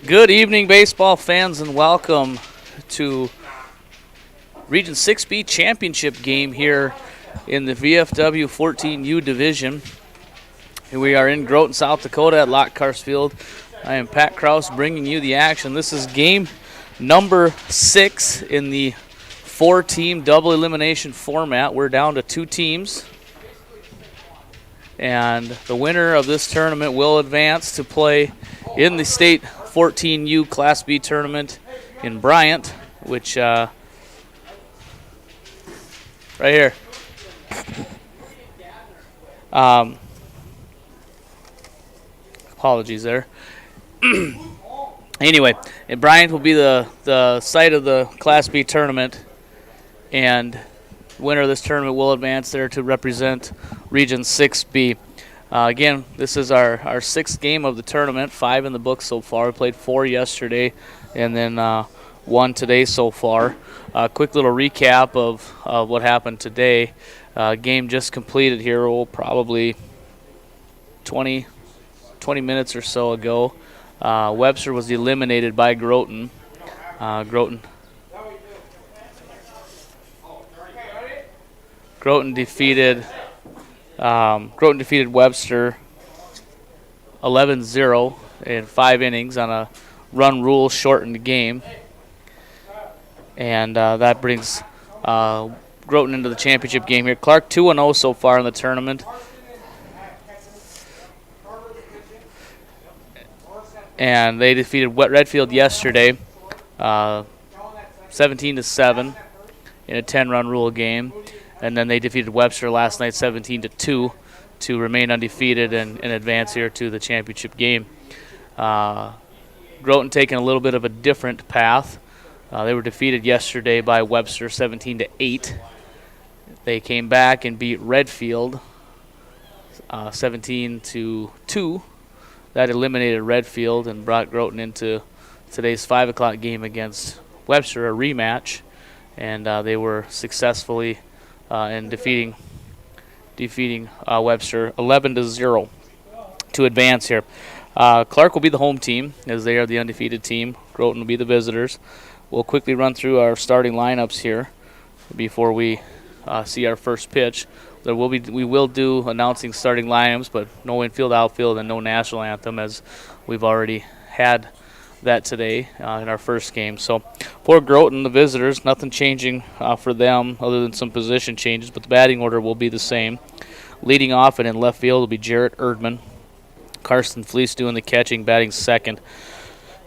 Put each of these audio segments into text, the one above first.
Good evening, baseball fans, and welcome to Region 6B Championship game here in the VFW 14U division. Here we are in Groton, South Dakota at Lockhart Field. I am Pat Krause bringing you the action. This is game number 6 in the 4-team double elimination format. We're down to 2 teams, and the winner of this tournament will advance to play in the state 14U Class B tournament in Bryant, which right here. Apologies there. Anyway, Bryant will be the site of the Class B tournament, and winner of this tournament will advance there to represent Region 6B. Again, this is our 6th game of the tournament, 5 in the book so far. We played 4 yesterday and then 1 today so far. Quick little recap of what happened today. Game just completed here, probably 20 minutes or so ago. Webster was eliminated by Groton. Groton defeated Webster 11-0 in 5 innings on a run rule shortened game. And that brings Groton into the championship game here. Clark 2-0 so far in the tournament. And they defeated Redfield yesterday 17-7 in a 10-run rule game. And then they defeated Webster last night 17-2 to remain undefeated and advance here to the championship game. Groton taking a little bit of a different path. They were defeated yesterday by Webster 17-8. They came back and beat Redfield 17-2. That eliminated Redfield and brought Groton into today's 5 o'clock game against Webster, a rematch. And they were successfully in defeating Webster 11-0 to advance here. Clark will be the home team as they are the undefeated team. Groton will be the visitors. We'll quickly run through our starting lineups here before we see our first pitch. We will do announcing starting lineups, but no infield, outfield, and no national anthem, as we've already had that today in our first game. So for Groton, the visitors, nothing changing for them other than some position changes, but the batting order will be the same. Leading off and in left field will be Jarrett Erdman. Carson Fleece doing the catching, batting second.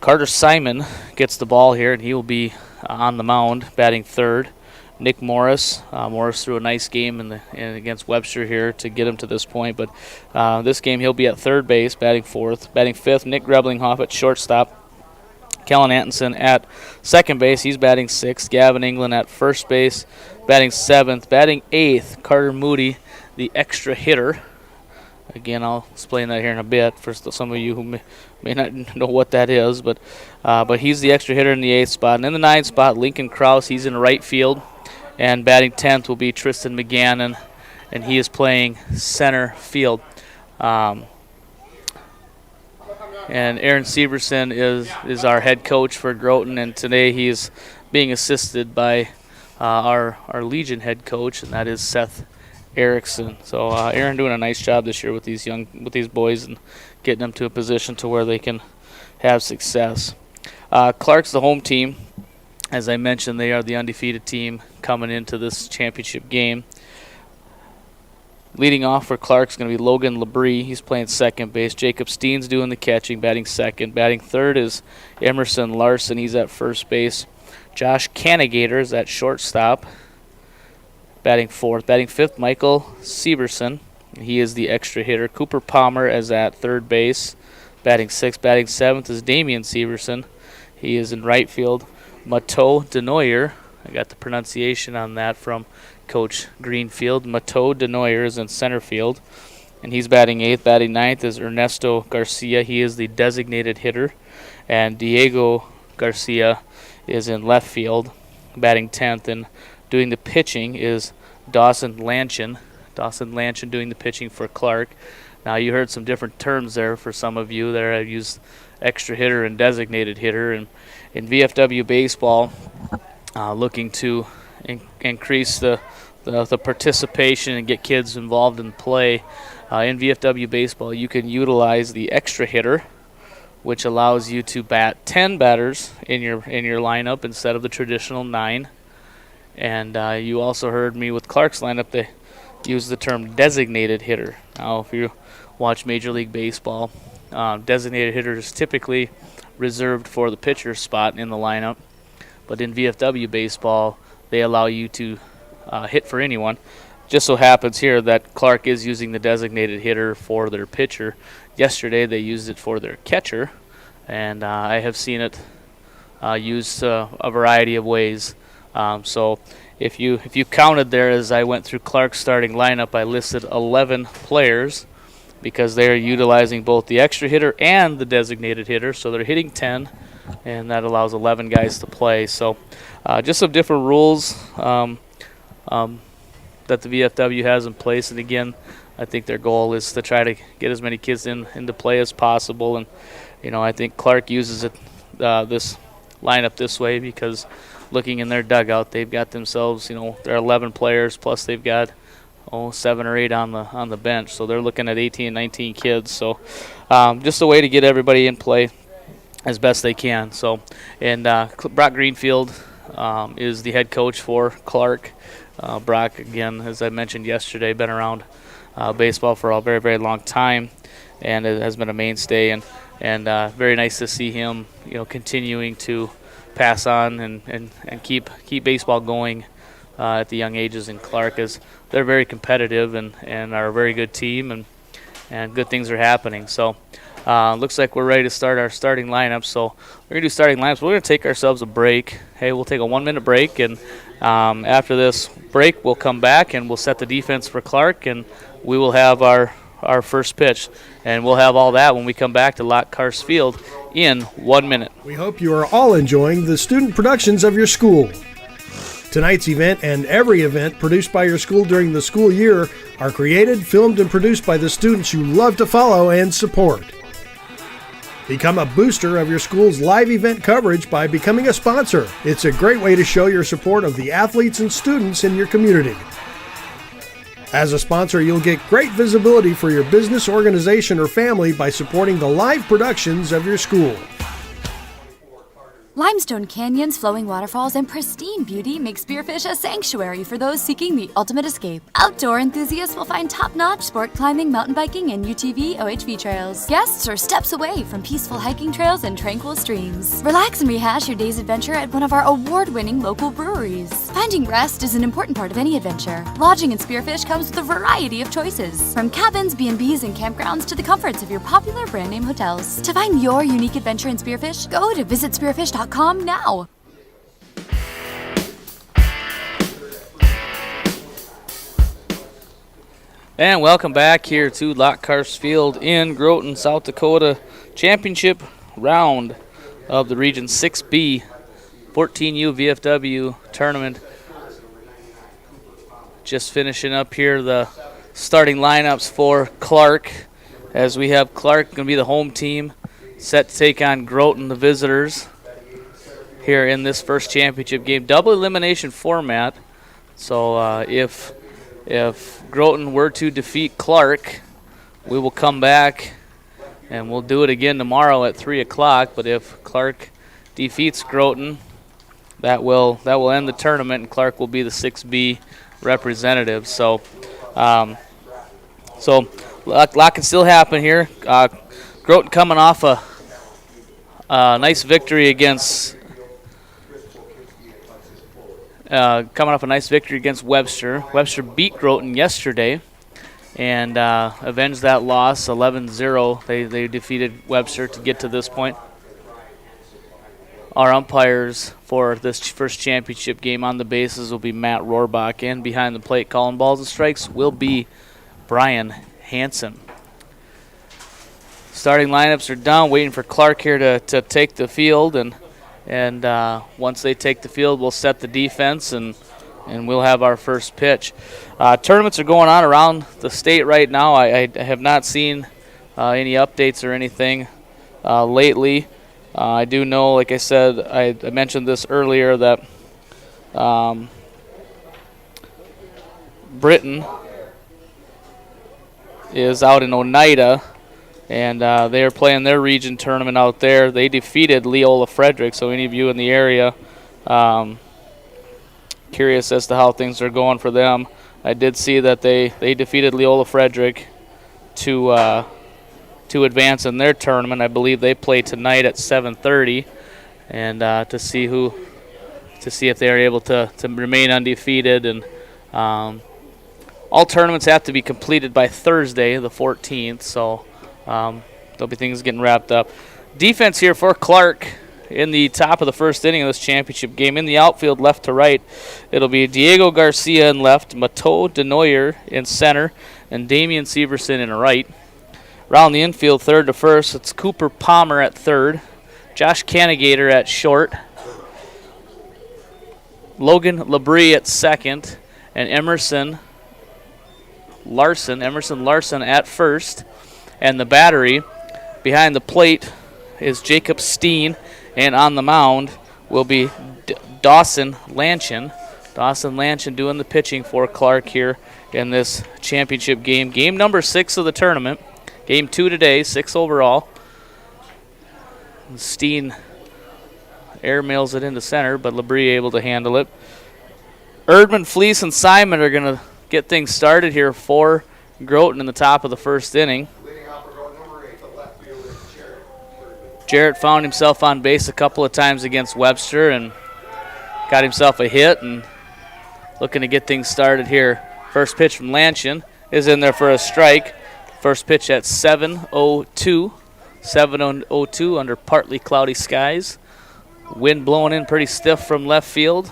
Carter Simon gets the ball here, and he will be on the mound, batting third. Nick Morris. Morris threw a nice game against Webster here to get him to this point, but this game he'll be at third base, batting fourth. Batting fifth, Nick Greblinghoff at shortstop. Kellen Anderson at second base. He's batting sixth. Gavin England at first base, batting seventh. Batting eighth, Carter Moody, the extra hitter. Again, I'll explain that here in a bit for some of you who may not know what that is, but he's the extra hitter in the 8th spot. And in the 9th spot, Lincoln Krause, he's in right field. And batting 10th will be Tristan McGannon, and he is playing center field. And Aaron Severson is our head coach for Groton, and today he's being assisted by our Legion head coach, and that is Seth Erickson. So Aaron doing a nice job this year with these boys and getting them to a position to where they can have success. Clark's the home team. As I mentioned, they are the undefeated team coming into this championship game. Leading off for Clark's going to be Logan Labrie. He's playing second base. Jacob Steen's doing the catching, batting second. Batting third is Emerson Larson. He's at first base. Josh Canigator is at shortstop, batting fourth. Batting fifth, Michael Severson. He is the extra hitter. Cooper Palmer is at third base, batting sixth. Batting seventh is Damian Severson. He is in right field. Mateau Denoyer, I got the pronunciation on that from Coach Greenfield. Mateau Denoyer is in center field, and he's batting eighth. Batting ninth is Ernesto Garcia. He is the designated hitter. And Diego Garcia is in left field, batting 10th. And doing the pitching is Dawson Lanchin. Dawson Lanchin doing the pitching for Clark. Now, you heard some different terms there for some of you there. I used extra hitter and designated hitter. And in VFW baseball, looking to increase the participation and get kids involved in play. In VFW baseball, you can utilize the extra hitter, which allows you to bat 10 batters in your lineup instead of the traditional 9. And you also heard me with Clark's lineup, they use the term designated hitter. Now, if you watch Major League Baseball, designated hitter is typically reserved for the pitcher spot in the lineup. But in VFW baseball, they allow you to hit for anyone. Just so happens here that Clark is using the designated hitter for their pitcher. Yesterday they used it for their catcher, and I have seen it used a variety of ways. So if you counted there as I went through Clark's starting lineup, I listed 11 players because they are utilizing both the extra hitter and the designated hitter. So they're hitting 10, and that allows 11 guys to play. So just some different rules that the VFW has in place. And again, I think their goal is to try to get as many kids into play as possible. And, I think Clark uses it this lineup this way because looking in their dugout, they've got themselves, they're 11 players, plus they've got 7 or 8 on the bench. So they're looking at 18, 19 kids. So just a way to get everybody in play as best they can. So, and Brock Greenfield is the head coach for Clark. Brock, again, as I mentioned yesterday, been around baseball for a very, very long time, and it has been a mainstay. And very nice to see him, continuing to pass on and keep baseball going at the young ages in Clark, as they're very competitive and are a very good team, and good things are happening. So looks like we're ready to start our starting lineup. So we're going to do starting lineups. We're going to take ourselves a break. Hey, we'll take a 1-minute break, and after this break, we'll come back and we'll set the defense for Clark, and we will have our first pitch. And we'll have all that when we come back to Lock Karst Field in 1 minute. We hope you are all enjoying the student productions of your school. Tonight's event and every event produced by your school during the school year are created, filmed, and produced by the students you love to follow and support. Become a booster of your school's live event coverage by becoming a sponsor. It's a great way to show your support of the athletes and students in your community. As a sponsor, you'll get great visibility for your business, organization, or family by supporting the live productions of your school. Limestone canyons, flowing waterfalls, and pristine beauty make Spearfish a sanctuary for those seeking the ultimate escape. Outdoor enthusiasts will find top-notch sport climbing, mountain biking, and UTV OHV trails. Guests are steps away from peaceful hiking trails and tranquil streams. Relax and rehash your day's adventure at one of our award-winning local breweries. Finding rest is an important part of any adventure. Lodging in Spearfish comes with a variety of choices, from cabins, B&Bs, and campgrounds to the comforts of your popular brand-name hotels. To find your unique adventure in Spearfish, go to visitspearfish.com now. And welcome back here to Lock Karst Field in Groton, South Dakota. Championship round of the Region 6B 14U VFW tournament. Just finishing up here the starting lineups for Clark, as we have Clark going to be the home team, set to take on Groton, the visitors, here in this first championship game. Double elimination format. So if Groton were to defeat Clark, we will come back and we'll do it again tomorrow at 3 o'clock. But if Clark defeats Groton, that will end the tournament, and Clark will be the 6B representative. So lot can still happen here. Groton coming off a nice victory against Webster. Webster beat Groton yesterday and avenged that loss 11-0. They defeated Webster to get to this point. Our umpires for this first championship game on the bases will be Matt Rohrbach, and behind the plate calling balls and strikes will be Brian Hansen. Starting lineups are done, waiting for Clark here to take the field, and once they take the field, we'll set the defense, and and we'll have our first pitch. Tournaments are going on around the state right now. I have not seen any updates or anything lately. I do know, like I said, I mentioned this earlier, that Britain is out in Oneida, and they are playing their region tournament out there. They defeated Leola Frederick, so any of you in the area curious as to how things are going for them. I did see that they defeated Leola Frederick to advance in their tournament. I believe they play tonight at 7:30, and to see if they are able to remain undefeated. And all tournaments have to be completed by Thursday, the 14th. So there'll be things getting wrapped up. Defense here for Clark in the top of the first inning of this championship game. In the outfield, left to right, it'll be Diego Garcia in left, Mateau Denoyer in center, and Damian Severson in right. Around the infield, third to first, it's Cooper Palmer at third, Josh Canigator at short, Logan Labrie at second, and Emerson Larson at first. And the battery behind the plate is Jacob Steen, and on the mound will be Dawson Lanchin. Dawson Lanchin doing the pitching for Clark here in this championship game. Game number 6 of the tournament. Game 2 today, 6 overall. Steen airmails it into center, but Labrie able to handle it. Erdman, Fleece, and Simon are going to get things started here for Groton in the top of the first inning. Jarrett found himself on base a couple of times against Webster and got himself a hit, and looking to get things started here. First pitch from Lanchin is in there for a strike. First pitch at 7:02. 7:02 under partly cloudy skies. Wind blowing in pretty stiff from left field.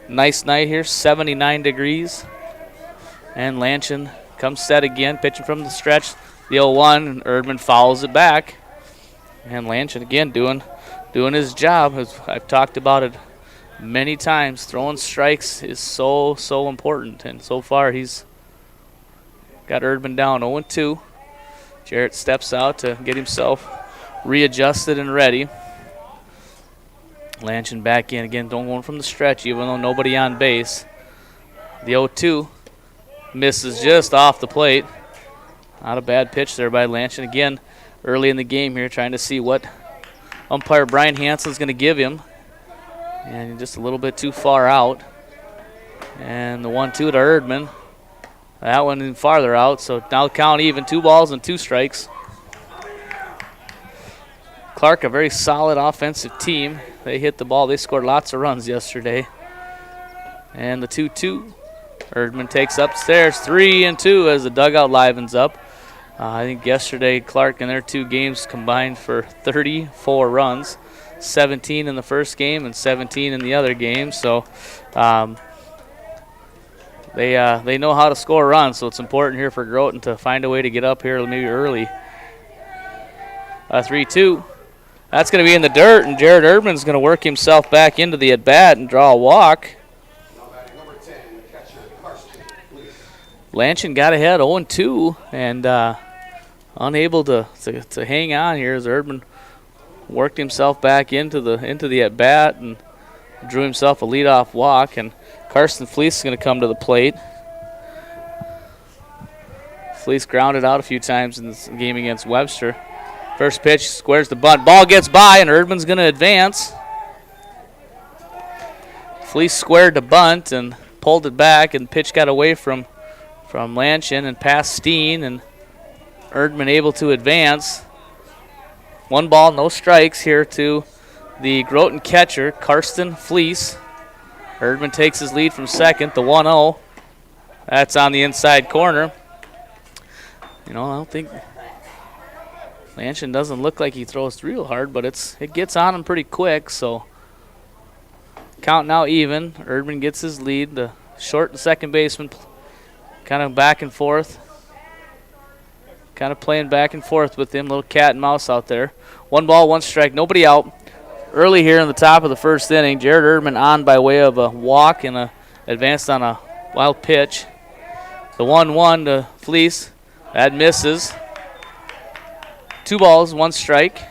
Nice night here, 79 degrees. And Lanchin comes set again, pitching from the stretch. The 0-1, and Erdman fouls it back. And Lanchin again doing his job. As I've talked about it many times, throwing strikes is so important. And so far he's got Erdman down 0-2. Jarrett steps out to get himself readjusted and ready. Lanchin back in again, going from the stretch even though nobody on base. The 0-2 misses just off the plate. Not a bad pitch there by Lanchin. Again, early in the game here, trying to see what umpire Brian Hansen's going to give him. And just a little bit too far out. And the 1-2 to Erdman. That one even farther out, so now the count even, 2 balls and 2 strikes. Clark, a very solid offensive team. They hit the ball. They scored lots of runs yesterday. And the 2-2. Erdman takes upstairs, 3-2 as the dugout livens up. I think yesterday Clark in their 2 games combined for 34 runs, 17 in the first game and 17 in the other game. So they know how to score runs, so it's important here for Groton to find a way to get up here maybe early. 3-2. That's going to be in the dirt, and Jared Erdman's going to work himself back into the at-bat and draw a walk. Lanchin got ahead 0-2 and unable to hang on here as Erdman worked himself back into the at-bat and drew himself a leadoff walk. And Carson Fleece is going to come to the plate. Fleece grounded out a few times in this game against Webster. First pitch, squares the bunt. Ball gets by, and Erdman's going to advance. Fleece squared the bunt and pulled it back, and pitch got away from Lanchin and past Steen, and Erdman able to advance. 1 ball, no strikes here to the Groton catcher, Karsten Fleece. Erdman takes his lead from second, the 1-0. That's on the inside corner. I don't think Lanchin doesn't look like he throws real hard, but it gets on him pretty quick, so count now even. Erdman gets his lead. The short and second baseman kind of back and forth. Kind of playing back and forth with him. Little cat and mouse out there. 1 ball, 1 strike. Nobody out. Early here in the top of the first inning, Jared Erdman on by way of a walk and a advanced on a wild pitch. The 1-1 to Fleece. That misses. 2 balls, 1 strike.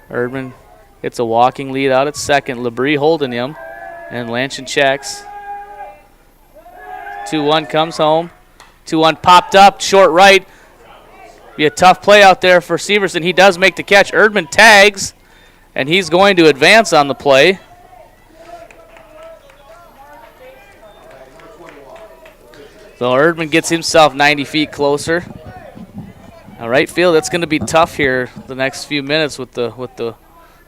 Erdman gets a walking lead out at second. Labrie holding him. And Lanchin checks. 2-1 comes home. 2-1 popped up, short right. Be a tough play out there for Severson. He does make the catch. Erdman tags, and he's going to advance on the play. So Erdman gets himself 90 feet closer. Now right field, that's going to be tough here the next few minutes with the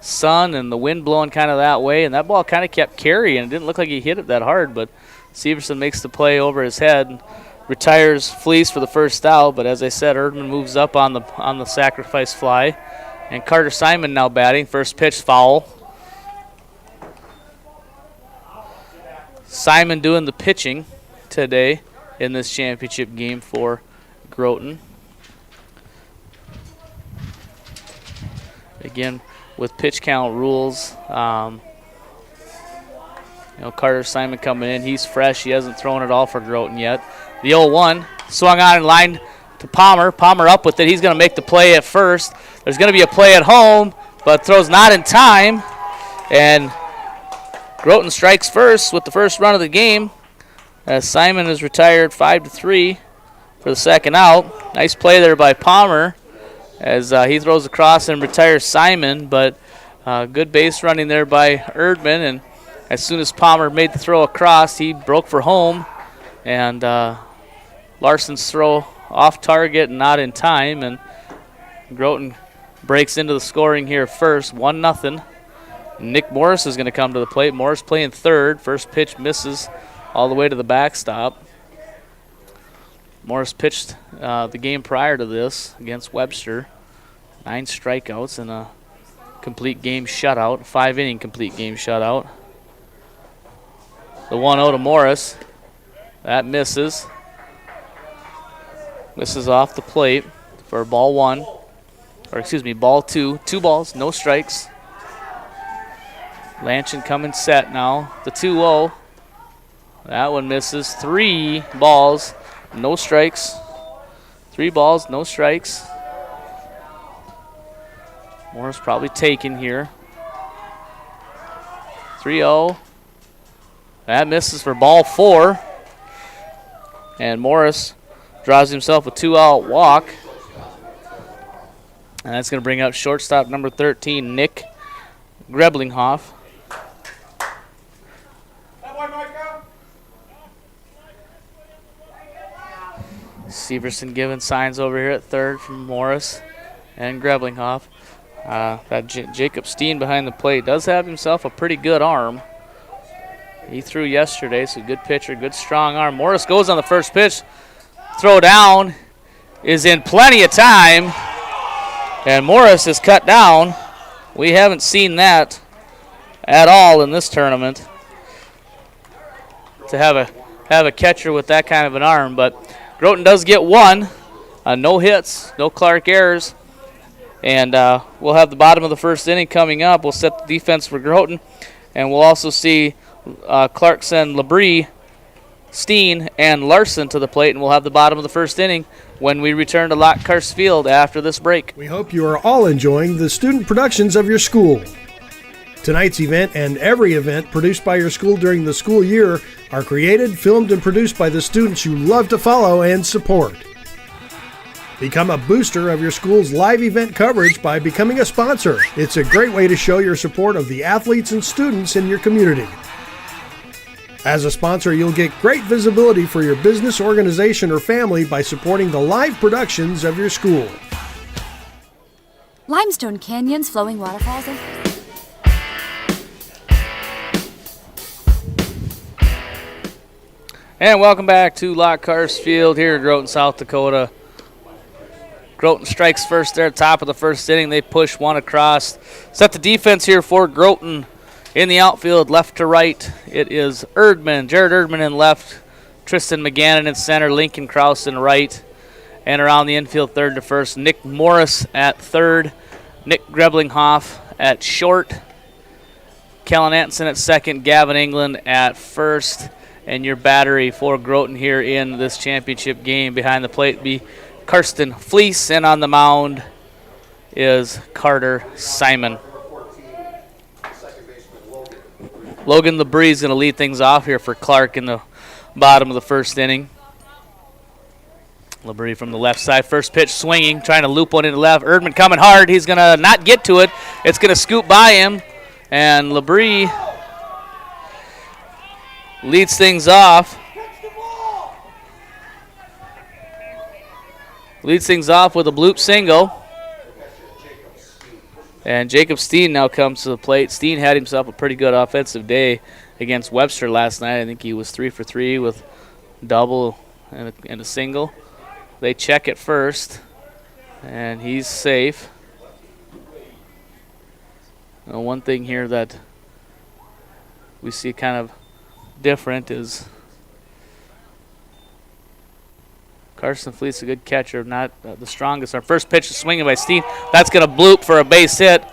sun and the wind blowing kind of that way. And that ball kind of kept carrying. It didn't look like he hit it that hard, but Severson makes the play over his head and retires Fleece for the first out. But as I said, Erdman moves up on the sacrifice fly. And Carter Simon now batting. First pitch foul. Simon doing the pitching today in this championship game for Groton. Again, with pitch count rules, Carter Simon coming in. He's fresh. He hasn't thrown it all for Groton yet. The 0-1 swung on and lined to Palmer. Palmer up with it. He's going to make the play at first. There's going to be a play at home, but throws not in time. And Groton strikes first with the first run of the game, as Simon is retired 5-3 for the second out. Nice play there by Palmer as he throws across and retires Simon, but good base running there by Erdman. And as soon as Palmer made the throw across, he broke for home. And Larson's throw off target and not in time. And Groton breaks into the scoring here first, 1-0. Nick Morris is going to come to the plate. Morris playing third. First pitch misses all the way to the backstop. Morris pitched the game prior to this against Webster. 9 strikeouts and a complete game shutout, 5-inning complete game shutout. The 1-0 to Morris. That misses. Misses off the plate for ball 1. Or excuse me, ball 2. 2 balls, no strikes. Lanchin coming set now. The 2-0. That one misses. 3 balls, no strikes. 3 balls, no strikes. Morris probably taken here. 3-0. That misses for ball 4. And Morris draws himself a 2-out walk. And that's going to bring up shortstop number 13, Nick Greblinghoff. Severson giving signs over here at third from Morris and Greblinghoff. Jacob Steen behind the plate does have himself a pretty good arm. He threw yesterday, so good pitcher, good strong arm. Morris goes on the first pitch. Throw down is in plenty of time. And Morris is cut down. We haven't seen that at all in this tournament, to have a catcher with that kind of an arm. But Groton does get 1. No hits, no Clark errors. And we'll have the bottom of the first inning coming up. We'll set the defense for Groton. And we'll also see Clark send Labrie, Steen, and Larson to the plate. And we'll have the bottom of the first inning when we return to Lockhurst Field after this break. We hope you are all enjoying the student productions of your school. Tonight's event and every event produced by your school during the school year are created, filmed, and produced by the students you love to follow and support. Become a booster of your school's live event coverage by becoming a sponsor. It's a great way to show your support of the athletes and students in your community. As a sponsor, you'll get great visibility for your business, organization, or family by supporting the live productions of your school. Limestone canyons, flowing waterfalls, and... And welcome back to Lockhurst Field here in Groton, South Dakota. Groton strikes first there at the top of the first inning. They push one across. Set the defense here for Groton in the outfield, left to right. It is Jared Erdman in left, Tristan McGannon in center, Lincoln Krause in right. And around the infield, third to first, Nick Morris at third, Nick Greblinghoff at short. Kellen Anderson at second. Gavin England at first. And your battery for Groton here in this championship game behind the plate be Karsten Fleece. And on the mound is Carter Simon. Logan LeBrie is going to lead things off here for Clark in the bottom of the first inning. LeBrie from the left side. First pitch swinging, trying to loop one into left. Erdman coming hard. He's going to not get to it. It's going to scoop by him. And LeBrie leads things off. Leads things off with a bloop single. And Jacob Steen now comes to the plate. Steen had himself a pretty good offensive day against Webster last night. I think he was 3 for 3 with double and a single. They check it first, and he's safe. Now, one thing here that we see kind of different is Carson Fleece, a good catcher, not the strongest. Our first pitch is swinging by Steen. That's going to bloop for a base hit.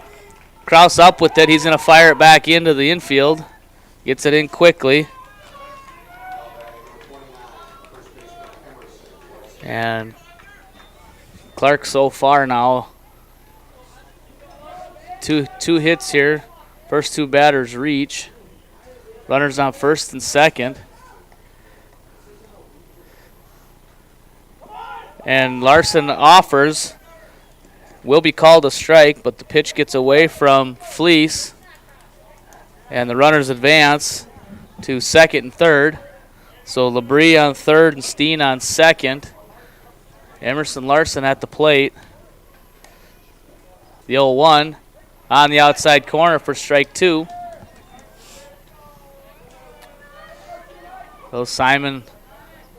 Krause up with it. He's going to fire it back into the infield. Gets it in quickly. And Clark so far now, two hits here. First two batters reach. Runners on first and second. And Larson offers. Will be called a strike, but the pitch gets away from Fleece. And the runners advance to second and third. So LeBrie on third and Steen on second. Emerson Larson at the plate. The 0-1 on the outside corner for strike two. So Simon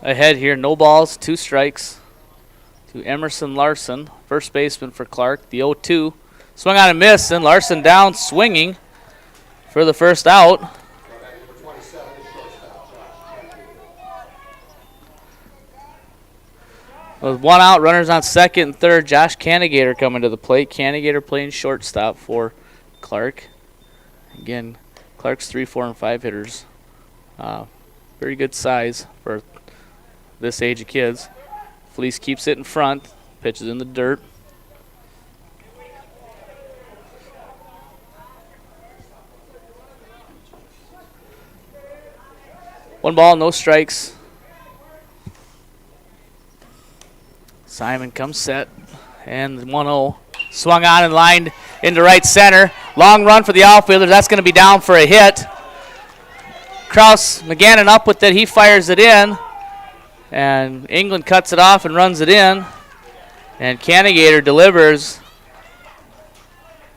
ahead here. No balls, 2 strikes to Emerson Larson, first baseman for Clark. The 0-2. Swung on and miss, and Larson down swinging for the first out. With 1 out, runners on second and third. Josh Cannigator coming to the plate. Cannigator playing shortstop for Clark. Again, Clark's 3, 4, and 5 hitters. Very good size for this age of kids. Fleece keeps it in front. Pitches in the dirt. One ball, no strikes. Simon comes set, and 1-0. Swung on and lined into right center. Long run for the outfielder. That's going to be down for a hit. Krause, McGannon up with it. He fires it in, and England cuts it off and runs it in. And Cannigator delivers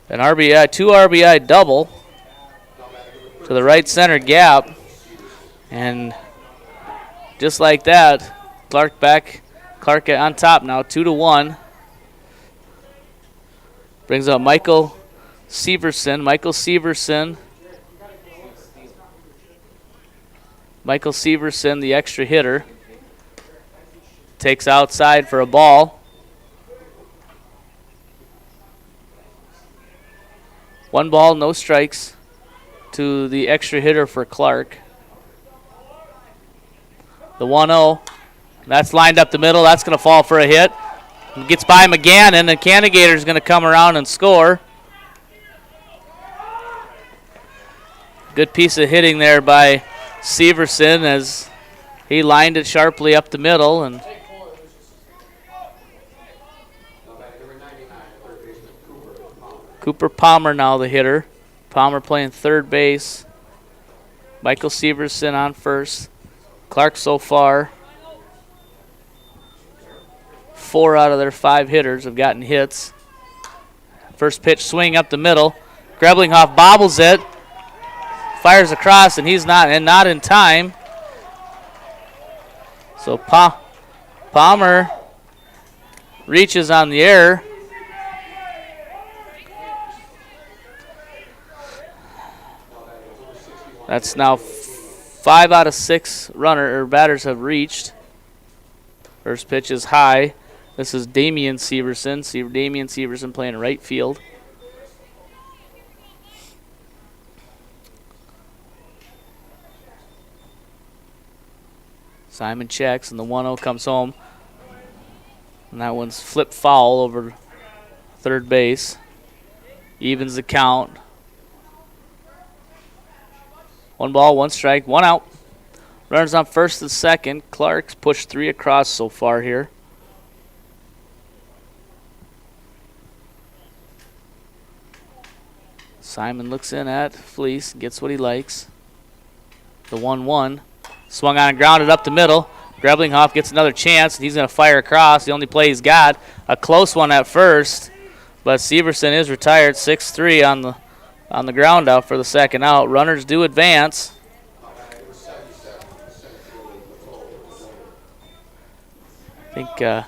an RBI, 2 RBI double to the right center gap. And just like that, Clark on top now, 2-1. Brings up Michael Severson. Michael Severson, the extra hitter, takes outside for a ball. 1 ball, no strikes to the extra hitter for Clark. The 1-0. That's lined up the middle. That's going to fall for a hit. Gets by McGannon, and Cannigator's going to come around and score. Good piece of hitting there by Severson as he lined it sharply up the middle. And Cooper Palmer now the hitter. Palmer playing third base. Michael Severson on first. Clark so far, 4 out of their 5 hitters have gotten hits. First pitch swing up the middle. Greblinghoff bobbles it, fires across, and he's not in time. So Palmer reaches on the air. That's now 5 out of 6 batters have reached. First pitch is high. This is Damian Severson. Damian Severson playing right field. Simon checks, and the 1-0 comes home. And that one's flipped foul over third base. Evens the count. 1 ball, 1 strike, 1 out. Runners on first and second. Clark's pushed 3 across so far here. Simon looks in at Fleece, gets what he likes. The 1-1. Swung on and grounded up the middle. Greblinghoff gets another chance, and he's going to fire across. The only play he's got. A close one at first, but Severson is retired. 6-3 on the ground out for the second out. Runners do advance. I think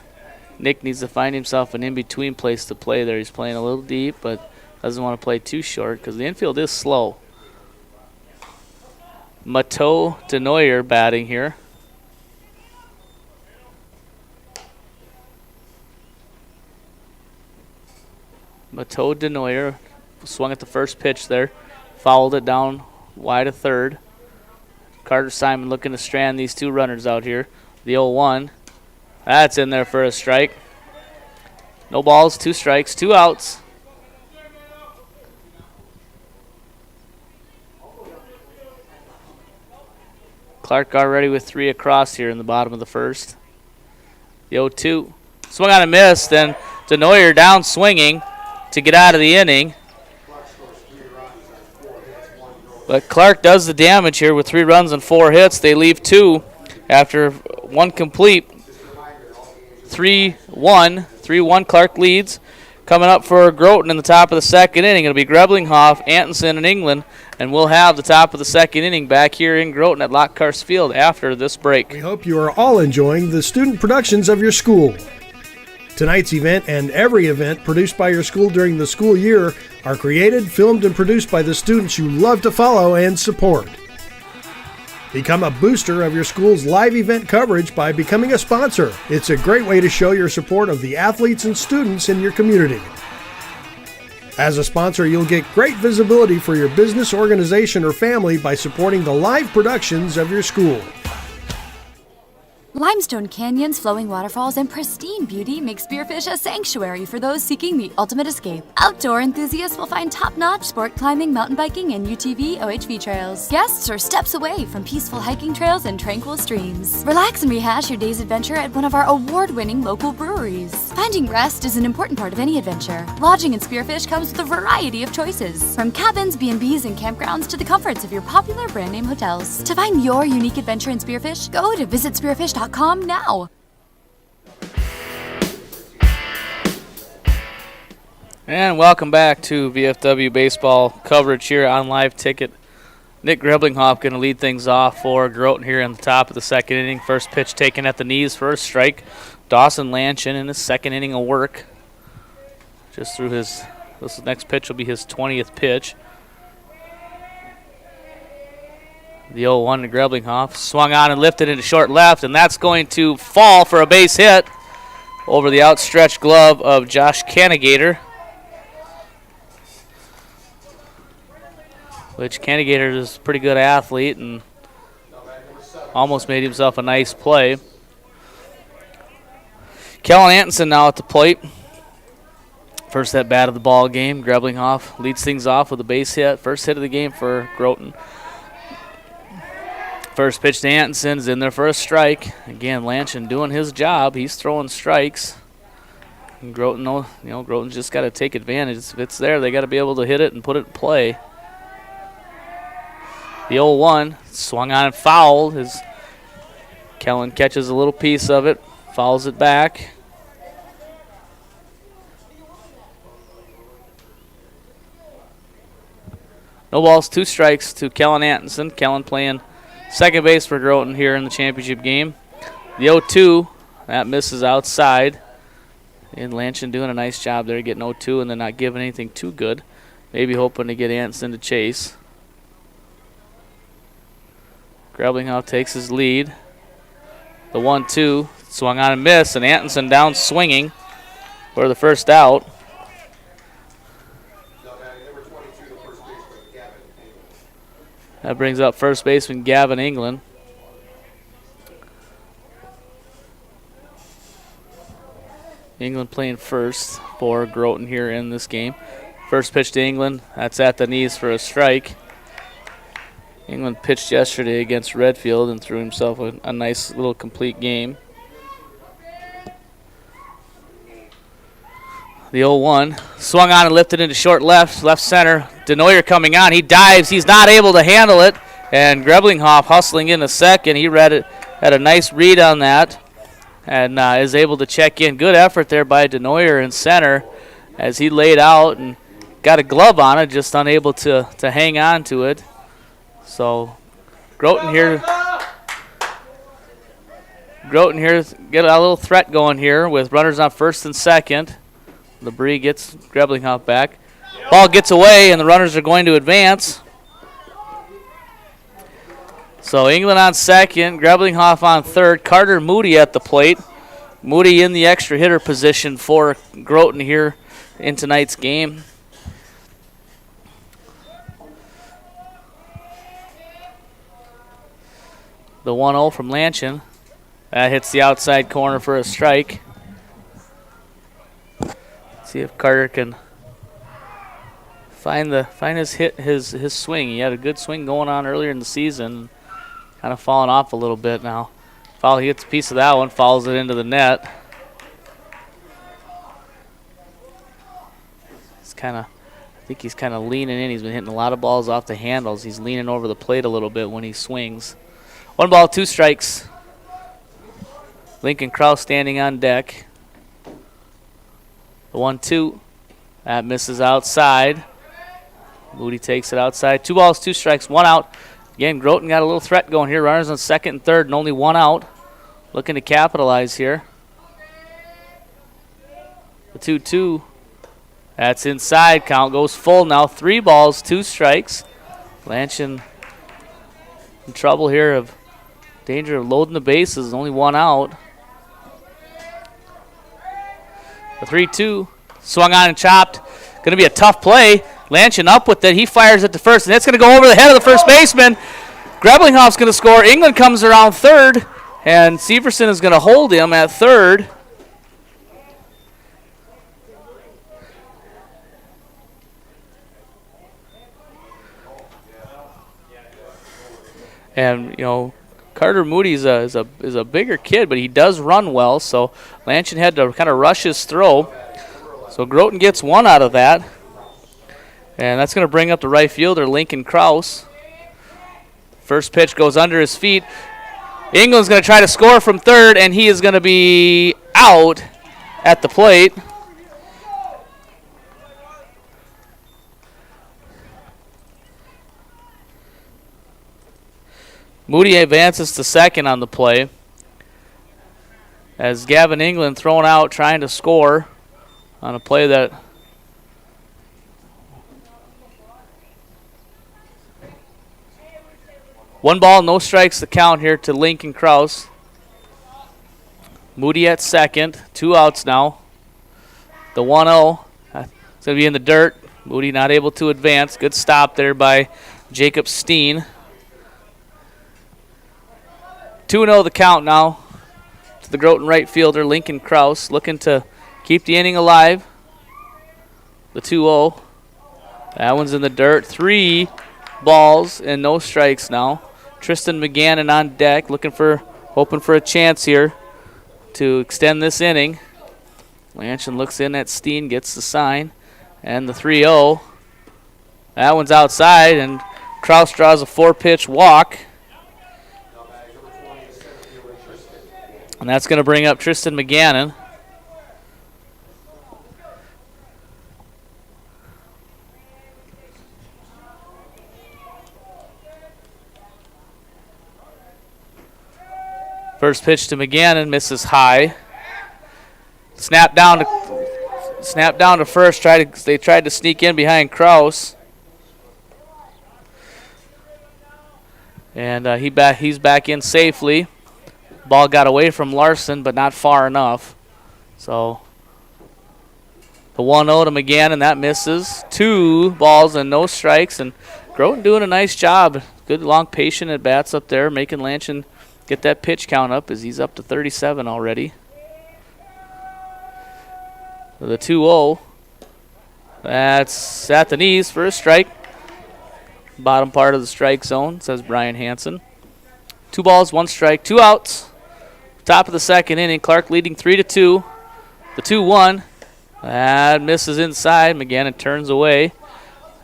Nick needs to find himself an in-between place to play there. He's playing a little deep, but doesn't want to play too short because the infield is slow. Mateau DeNoyer batting here. Mateau DeNoyer swung at the first pitch there. Fouled it down wide of third. Carter Simon looking to strand these 2 runners out here. The 0-1. That's in there for a strike. No balls, 2 strikes, 2 outs. Clark already with 3 across here in the bottom of the first. The 0-2. Swung on and missed, then DeNoyer down swinging to get out of the inning. But Clark does the damage here with 3 runs and 4 hits. They leave 2 after 1 complete. 3-1. 3-1 Clark leads. Coming up for Groton in the top of the second inning. It'll be Greblinghoff, Anderson, and England. And we'll have the top of the second inning back here in Groton at Lockhurst Field after this break. We hope you are all enjoying the student productions of your school. Tonight's event and every event produced by your school during the school year are created, filmed, and produced by the students you love to follow and support. Become a booster of your school's live event coverage by becoming a sponsor. It's a great way to show your support of the athletes and students in your community. As a sponsor, you'll get great visibility for your business, organization, or family by supporting the live productions of your school. Limestone canyons, flowing waterfalls, and pristine beauty make Spearfish a sanctuary for those seeking the ultimate escape. Outdoor enthusiasts will find top-notch sport climbing, mountain biking, and UTV OHV trails. Guests are steps away from peaceful hiking trails and tranquil streams. Relax and rehash your day's adventure at one of our award-winning local breweries. Finding rest is an important part of any adventure. Lodging in Spearfish comes with a variety of choices, from cabins, B&Bs, and campgrounds to the comforts of your popular brand-name hotels. To find your unique adventure in Spearfish, go to visitspearfish.com now. And welcome back to VFW baseball coverage here on Live Ticket. Nick Greblinghoff going to lead things off for Groton here in the top of the second inning. First pitch taken at the knees for a strike. Dawson Lanchin in his second inning of work. Just through this next pitch will be his 20th pitch. The 0-1 to Greblinghoff. Swung on and lifted into short left, and that's going to fall for a base hit over the outstretched glove of Josh Canigator. Which Canigator is a pretty good athlete and almost made himself a nice play. Kellen Anderson now at the plate. First at bat of the ball game. Greblinghoff leads things off with a base hit. First hit of the game for Groton. First pitch to Anderson is in there for a strike. Again, Lanchin doing his job. He's throwing strikes. And Groton, Groton's just got to take advantage. If it's there, they got to be able to hit it and put it in play. The 0-1 swung on and fouled. Kellen catches a little piece of it, fouls it back. No balls, 2 strikes to Kellen Anderson. Kellen playing second base for Groton here in the championship game. The 0-2, that misses outside. And Lanchin doing a nice job there, getting 0-2 and then not giving anything too good. Maybe hoping to get Anderson to chase. Greblinghoff takes his lead. The 1-2, swung on and missed, and Anderson down swinging for the first out. That brings up first baseman Gavin England. England playing first for Groton here in this game. First pitch to England. That's at the knees for a strike. England pitched yesterday against Redfield and threw himself a nice little complete game. The 0-1. Swung on and lifted into short left center. Denoyer coming on. He dives. He's not able to handle it. And Greblinghoff hustling in a second. He read it, had a nice read on that, and is able to check in. Good effort there by Denoyer in center as he laid out and got a glove on it, just unable to hang on to it. So Groton here get a little threat going here with runners on first and second. Labrie gets Greblinghoff back. Ball gets away, and the runners are going to advance. So England on second, Greblinghoff on third, Carter Moody at the plate. Moody in the extra hitter position for Groton here in tonight's game. The 1-0 from Lanchin. That hits the outside corner for a strike. See if Carter can find his swing. He had a good swing going on earlier in the season. Kind of falling off a little bit now. He gets a piece of that one, follows it into the net. I think he's kind of leaning in. He's been hitting a lot of balls off the handles. He's leaning over the plate a little bit when he swings. 1 ball, 2 strikes. Lincoln Krause standing on deck. The 1-2. That misses outside. Moody takes it outside. 2 balls, 2 strikes, 1 out. Again, Groton got a little threat going here. Runners on second and third and only 1 out. Looking to capitalize here. The 2-2. That's inside. Count goes full now. 3 balls, 2 strikes. Lanchin in trouble here, of danger of loading the bases. Only 1 out. The 3-2. Swung on and chopped. Going to be a tough play. Lanchin up with it. He fires it to first, and it's going to go over the head of the first baseman. Greblinghoff's going to score. England comes around third, and Severson is going to hold him at third. And Carter Moody is a bigger kid, but he does run well. So Lanchin had to kind of rush his throw. So Groton gets 1 out of that. And that's going to bring up the right fielder, Lincoln Krause. First pitch goes under his feet. England's going to try to score from third, and he is going to be out at the plate. Moody advances to second on the play as Gavin England thrown out trying to score on a play that one ball, no strikes to count here to Lincoln Krause. Moody at second, 2 outs now. The 1-0, it's going to be in the dirt. Moody not able to advance. Good stop there by Jacob Steen. 2-0 the count now to the Groton right fielder, Lincoln Krause, looking to keep the inning alive. The 2-0. That one's in the dirt. 3 balls and no strikes now. Tristan McGannon on deck, hoping for a chance here to extend this inning. Lanchin looks in at Steen, gets the sign, and the 3-0. That one's outside, and Krause draws a 4-pitch walk. And that's going to bring up Tristan McGannon. First pitch to McGannon, misses high. Snap down to first. They tried to sneak in behind Krause. And he's back in safely. Ball got away from Larson, but not far enough. So the 1-0 to McGannon, that misses. 2 balls and no strikes. And Groton doing a nice job. Good long patient at bats up there, making Lanchin get that pitch count up as he's up to 37 already. The 2-0. That's at the knees for a strike. Bottom part of the strike zone, says Brian Hansen. 2 balls, 1 strike, 2 outs. Top of the second inning, Clark leading 3-2. The 2-1. That misses inside. McGannon turns away.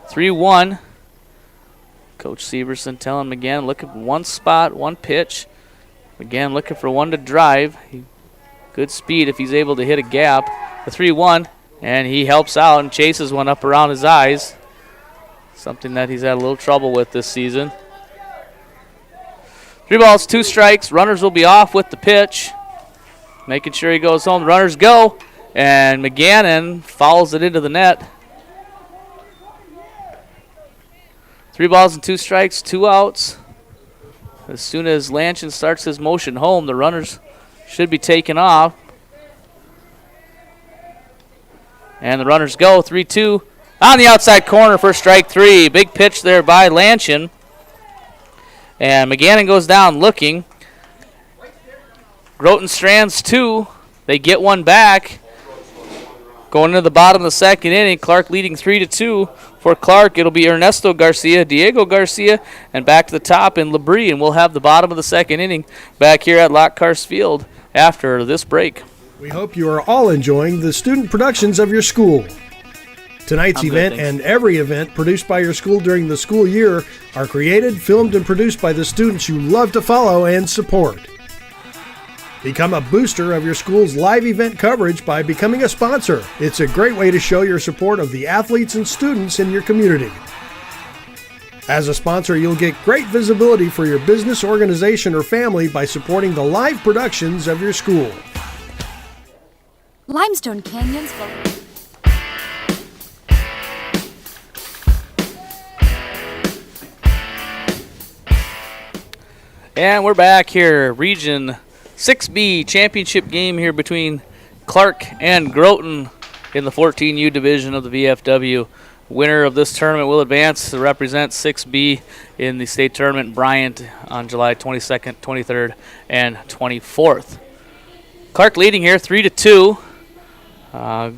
3-1. Coach Severson telling McGannon, look at one spot, one pitch. McGannon looking for one to drive. Good speed if he's able to hit a gap. The 3-1, and he helps out and chases one up around his eyes. Something that he's had a little trouble with this season. 3 balls, 2 strikes. Runners will be off with the pitch. Making sure he goes home. Runners go, and McGannon fouls it into the net. 3 balls and 2 strikes, 2 outs. As soon as Lanchin starts his motion home, the runners should be taken off. And the runners go, 3-2. On the outside corner for strike 3. Big pitch there by Lanchin. And McGannon goes down looking. Groton strands 2. They get one back. Going into the bottom of the second inning, Clark leading 3-2. For Clark, it'll be Ernesto Garcia, Diego Garcia, and back to the top in Labrie. And we'll have the bottom of the second inning back here at Lockhart Field after this break. We hope you are all enjoying the student productions of your school. Tonight's event and every event produced by your school during the school year are created, filmed, and produced by the students you love to follow and support. Become a booster of your school's live event coverage by becoming a sponsor. It's a great way to show your support of the athletes and students in your community. As a sponsor, you'll get great visibility for your business, organization, or family by supporting the live productions of your school. Limestone Canyons. And we're back here, Region 6B championship game here between Clark and Groton in the 14U division of the VFW. Winner of this tournament will advance to represent 6B in the state tournament in Bryant on July 22nd, 23rd, and 24th. Clark leading here 3-2.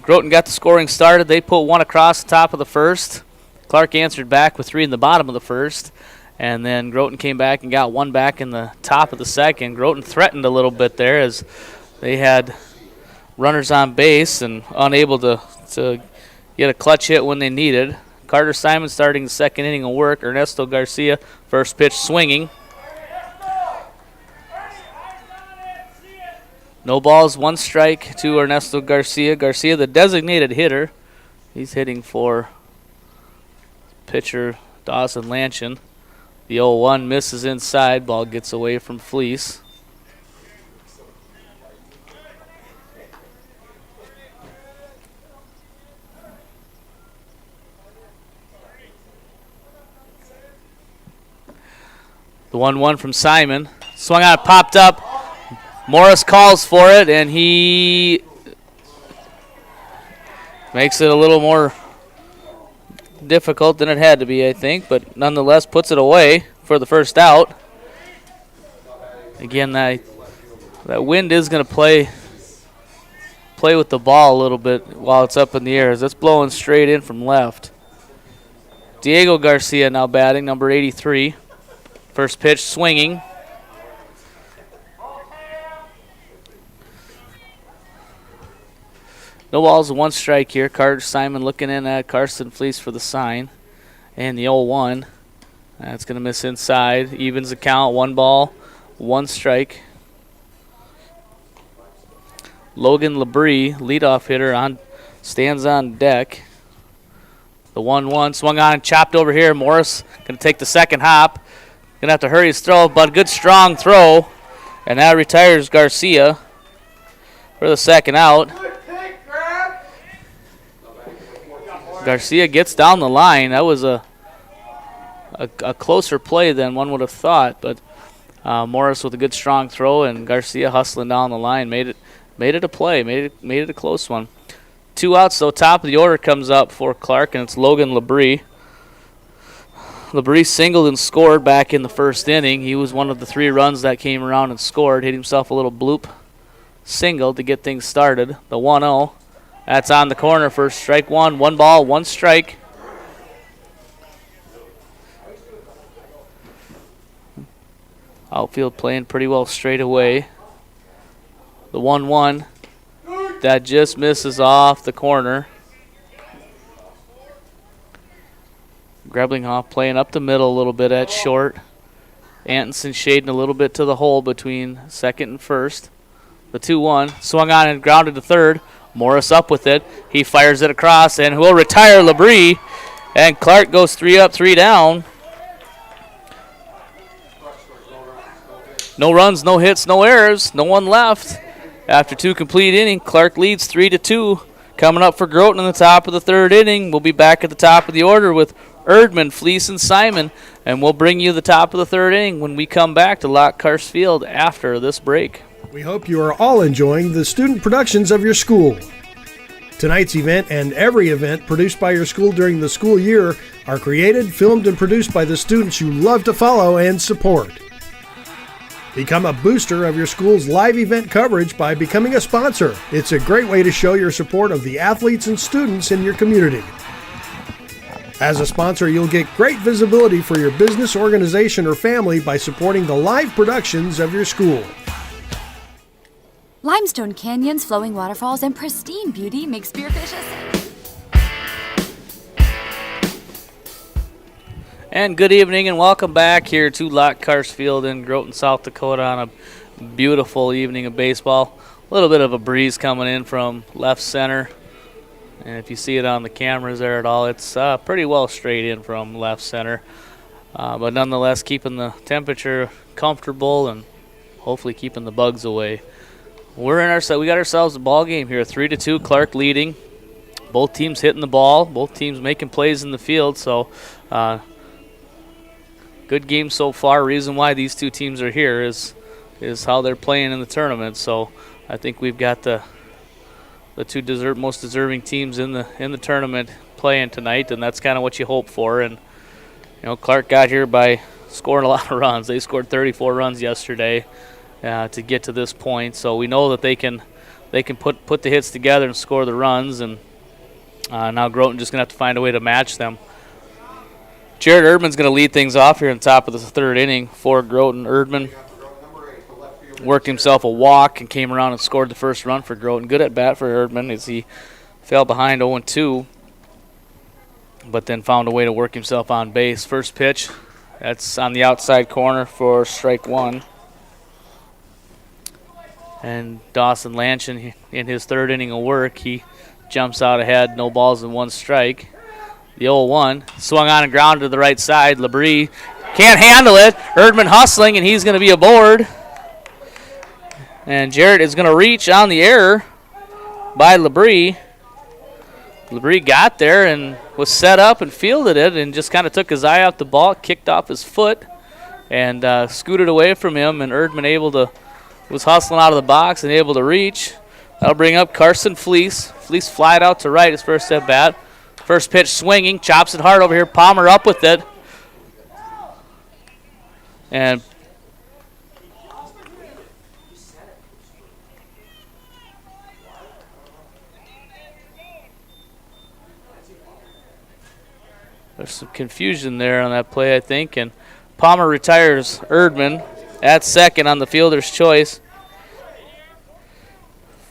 Groton got the scoring started. They put 1 across the top of the first. Clark answered back with 3 in the bottom of the first. And then Groton came back and got 1 back in the top of the second. Groton threatened a little bit there as they had runners on base and unable to get a clutch hit when they needed. Carter Simon starting the second inning of work. Ernesto Garcia, first pitch swinging. No balls, 1 strike to Ernesto Garcia. Garcia, the designated hitter. He's hitting for pitcher Dawson Lanchin. The 0-1 misses inside. Ball gets away from Fleece. The 1-1 from Simon. Swung on, popped up. Morris calls for it, and he makes it a little more difficult than it had to be, I think, but nonetheless puts it away for the first out. Again, that wind is going to play with the ball a little bit while it's up in the air as it's blowing straight in from left. Diego Garcia now batting, number 83. First pitch swinging. No balls, 1 strike here. Carter Simon looking in at Carson Fleece for the sign. And the 0-1. That's going to miss inside. Evens the count. 1 ball, 1 strike. Logan Labrie, leadoff hitter, stands on deck. The 1-1 swung on and chopped over here. Morris going to take the second hop. Going to have to hurry his throw, but a good strong throw. And that retires Garcia for the second out. Garcia gets down the line. That was a closer play than one would have thought, but Morris with a good strong throw and Garcia hustling down the line made it a play, made it a close one. 2 outs though. Top of the order comes up for Clark, and it's Logan Labrie. Labrie singled and scored back in the first inning. He was one of the 3 runs that came around and scored. Hit himself a little bloop single to get things started. The 1-0. That's on the corner for strike one. 1 ball, 1 strike. Outfield playing pretty well straight away. The 1-1. That just misses off the corner. Greblinghoff playing up the middle a little bit at short. Anderson shading a little bit to the hole between second and first. The 2-1. Swung on and grounded to third. Morris up with it. He fires it across and will retire Labrie. And Clark goes 3 up, 3 down. No runs, no hits, no errors. No one left. After 2 complete innings, Clark leads 3-2. Coming up for Groton in the top of the 3rd inning. We'll be back at the top of the order with Erdman, Fleece, and Simon. And we'll bring you the top of the 3rd inning when we come back to Lock Karst Field after this break. We hope you are all enjoying the student productions of your school. Tonight's event and every event produced by your school during the school year are created, filmed, and produced by the students you love to follow and support. Become a booster of your school's live event coverage by becoming a sponsor. It's a great way to show your support of the athletes and students in your community. As a sponsor, you'll get great visibility for your business, organization, or family by supporting the live productions of your school. Limestone canyons, flowing waterfalls, and pristine beauty make spearfish a safe. And good evening and welcome back here to Lock Karst Field in Groton, South Dakota on a beautiful evening of baseball. A little bit of a breeze coming in from left center. And if you see it on the cameras there at all, it's pretty well straight in from left center. But nonetheless, keeping the temperature comfortable and hopefully keeping the bugs away. We got ourselves a ball game here, 3-2. Clark leading. Both teams hitting the ball. Both teams making plays in the field. So, good game so far. Reason why these 2 teams are here is how they're playing in the tournament. So, I think we've got the 2 most deserving teams in the tournament playing tonight, and that's kind of what you hope for. And Clark got here by scoring a lot of runs. They scored 34 runs yesterday. To get to this point, so we know that they can put the hits together and score the runs, and now Groton just gonna have to find a way to match them. Jared Erdman's gonna lead things off here on top of the 3rd inning for Groton. Erdman worked himself a walk and came around and scored the first run for Groton. Good at bat for Erdman as he fell behind 0-2, but then found a way to work himself on base. First pitch, that's on the outside corner for strike 1. And Dawson Lanchin, in his 3rd inning of work, he jumps out ahead, no balls and 1 strike. The 0-1, swung on and grounded to the right side. Labrie can't handle it. Erdman hustling, and he's going to be aboard. And Jarrett is going to reach on the error by Labrie. Labrie got there and was set up and fielded it and just kind of took his eye off the ball, kicked off his foot, and scooted away from him, and Erdman was hustling out of the box and able to reach. That'll bring up Carson Fleece. Fleece flied out to right his first at bat. First pitch swinging, chops it hard over here. Palmer up with it. And there's some confusion there on that play, I think. And Palmer retires Erdman at second on the fielder's choice.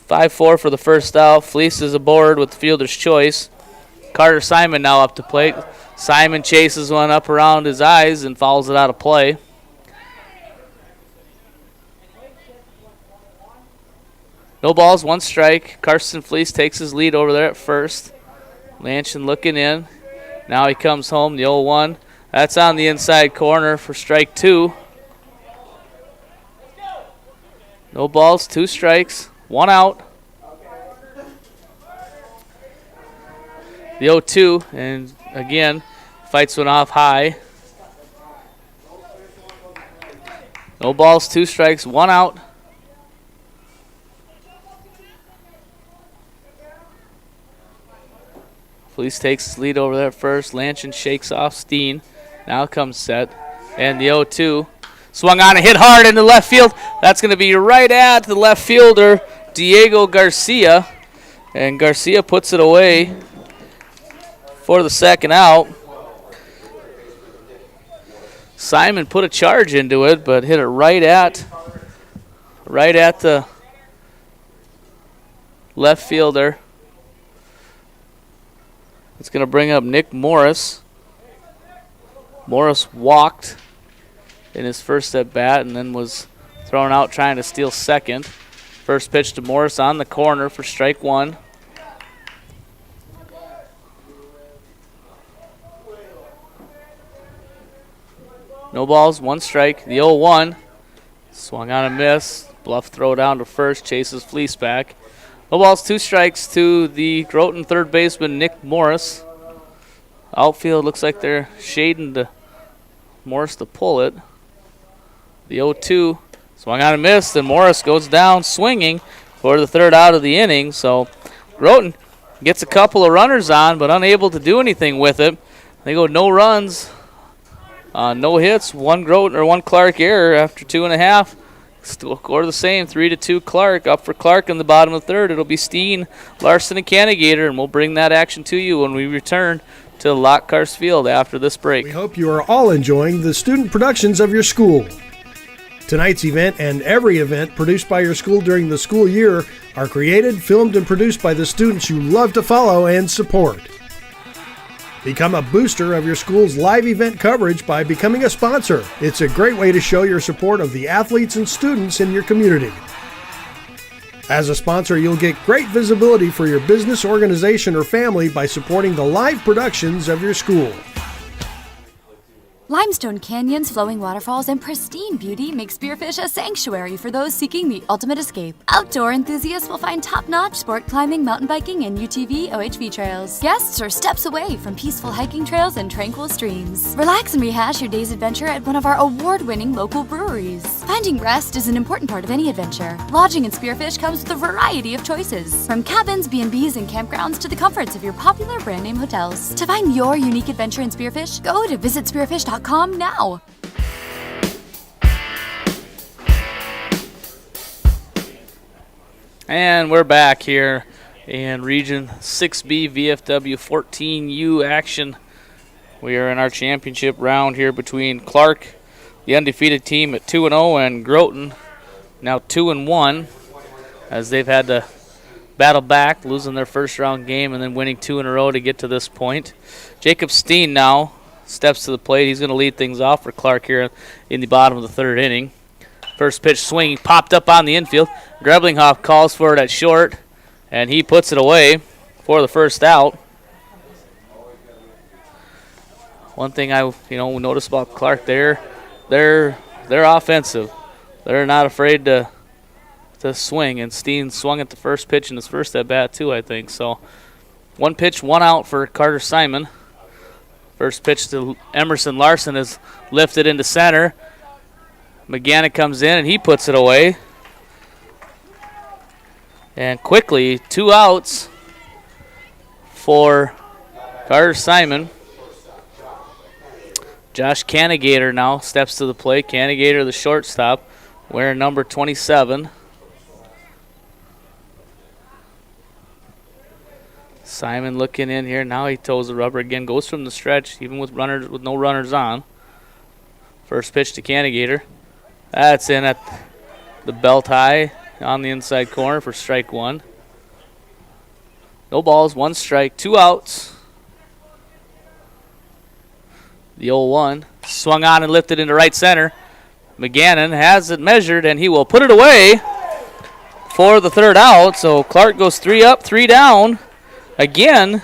5-4 for the first out. Fleece is aboard with the fielder's choice. Carter Simon now up to plate. Simon chases one up around his eyes and fouls it out of play. No balls, 1 strike. Carson Fleece takes his lead over there at first. Lanchin looking in. Now he comes home, the 0-1. That's on the inside corner for strike 2. No balls, 2 strikes, 1 out. The 0-2, and again, fights one off high. No balls, 2 strikes, 1 out. Fleece takes his lead over there first. Lanchin shakes off Steen. Now comes set. And the 0-2. Swung on and hit hard into left field. That's going to be right at the left fielder, Diego Garcia. And Garcia puts it away for the second out. Simon put a charge into it, but hit it right at the left fielder. It's going to bring up Nick Morris. Morris walked in his first at bat and then was thrown out trying to steal second. First pitch to Morris on the corner for strike one. No balls, one strike. The 0-1. Swung on a miss. Bluff throw down to first. Chases Fleece back. No balls, two strikes to the Groton third baseman, Nick Morris. Outfield looks like they're shading to Morris to pull it. The 0-2. Swung on a miss, and Morris goes down swinging for the third out of the inning. So Groton gets a couple of runners on, but unable to do anything with it. They go no runs. No hits, one Clark error after 2.5. Score the same, 3-2 Clark. Up for Clark in the bottom of the third. It'll be Steen, Larson, and Cannigator, and we'll bring that action to you when we return to Lockhart Field after this break. We hope you are all enjoying the student productions of your school. Tonight's event and every event produced by your school during the school year are created, filmed, and produced by the students you love to follow and support. Become a booster of your school's live event coverage by becoming a sponsor. It's a great way to show your support of the athletes and students in your community. As a sponsor, you'll get great visibility for your business, organization, or family by supporting the live productions of your school. Limestone canyons, flowing waterfalls, and pristine beauty make Spearfish a sanctuary for those seeking the ultimate escape. Outdoor enthusiasts will find top-notch sport climbing, mountain biking, and UTV OHV trails. Guests are steps away from peaceful hiking trails and tranquil streams. Relax and rehash your day's adventure at one of our award-winning local breweries. Finding rest is an important part of any adventure. Lodging in Spearfish comes with a variety of choices, from cabins, B&Bs, and campgrounds to the comforts of your popular brand-name hotels. To find your unique adventure in Spearfish, go to visitspearfish.com now. And we're back here in Region 6B VFW 14U action. We are in our championship round here between Clark, the undefeated team at 2-0, and Groton, now 2-1, as they've had to battle back, losing their first round game and then winning 2 in a row to get to this point. Jacob Steen now steps to the plate. He's going to lead things off for Clark here in the bottom of the third inning. First pitch swinging, popped up on the infield. Greblinghoff calls for it at short, and he puts it away for the first out. One thing I noticed about Clark, they're offensive. They're not afraid to swing, and Steen swung at the first pitch in his first at bat too, I think. So one pitch, one out for Carter Simon. First pitch to Emerson Larson is lifted into center. McGannon comes in and he puts it away. And quickly, 2 outs for Carter Simon. Josh Cannigator now steps to the plate. Cannigator, the shortstop, wearing number 27. Simon looking in here. Now he toes the rubber again. Goes from the stretch, even with no runners on. First pitch to Cannigator. That's in at the belt high on the inside corner for strike one. No balls, one strike, 2 outs. The 0-1. Swung on and lifted into right center. McGannon has it measured, and he will put it away for the third out. So Clark goes 3 up, 3 down. Again,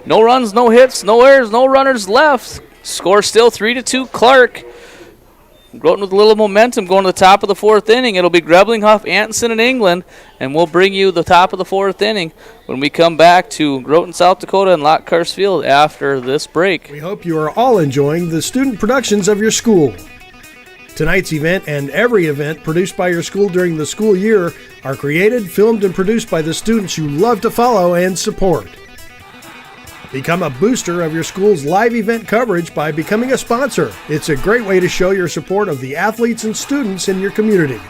no runs, no hits, no errors, no runners left. Score still 3-2 Clark. Groton with a little momentum going to the top of the fourth inning. It'll be Greblinghoff, Anderson, and England, and we'll bring you the top of the fourth inning when we come back to Groton, South Dakota, and Lockhart Field after this break. We hope you are all enjoying the student productions of your school. Tonight's event and every event produced by your school during the school year are created, filmed, and produced by the students you love to follow and support. Become a booster of your school's live event coverage by becoming a sponsor. It's a great way to show your support of the athletes and students in your community.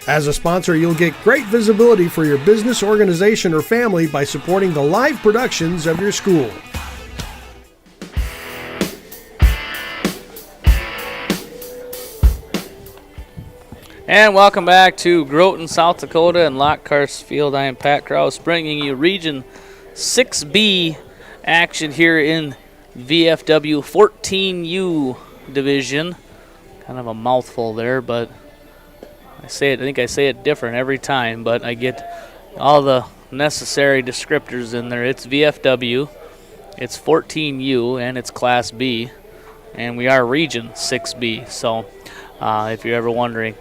As a sponsor, you'll get great visibility for your business, organization, or family by supporting the live productions of your school. And welcome back to Groton, South Dakota and Lockhart Field. I am Pat Krause bringing you Region 6B action here in VFW 14U division. Kind of a mouthful there, but I think I say it different every time, but I get all the necessary descriptors in there. It's VFW, it's 14U, and it's Class B, and we are Region 6B, so if you're ever wondering.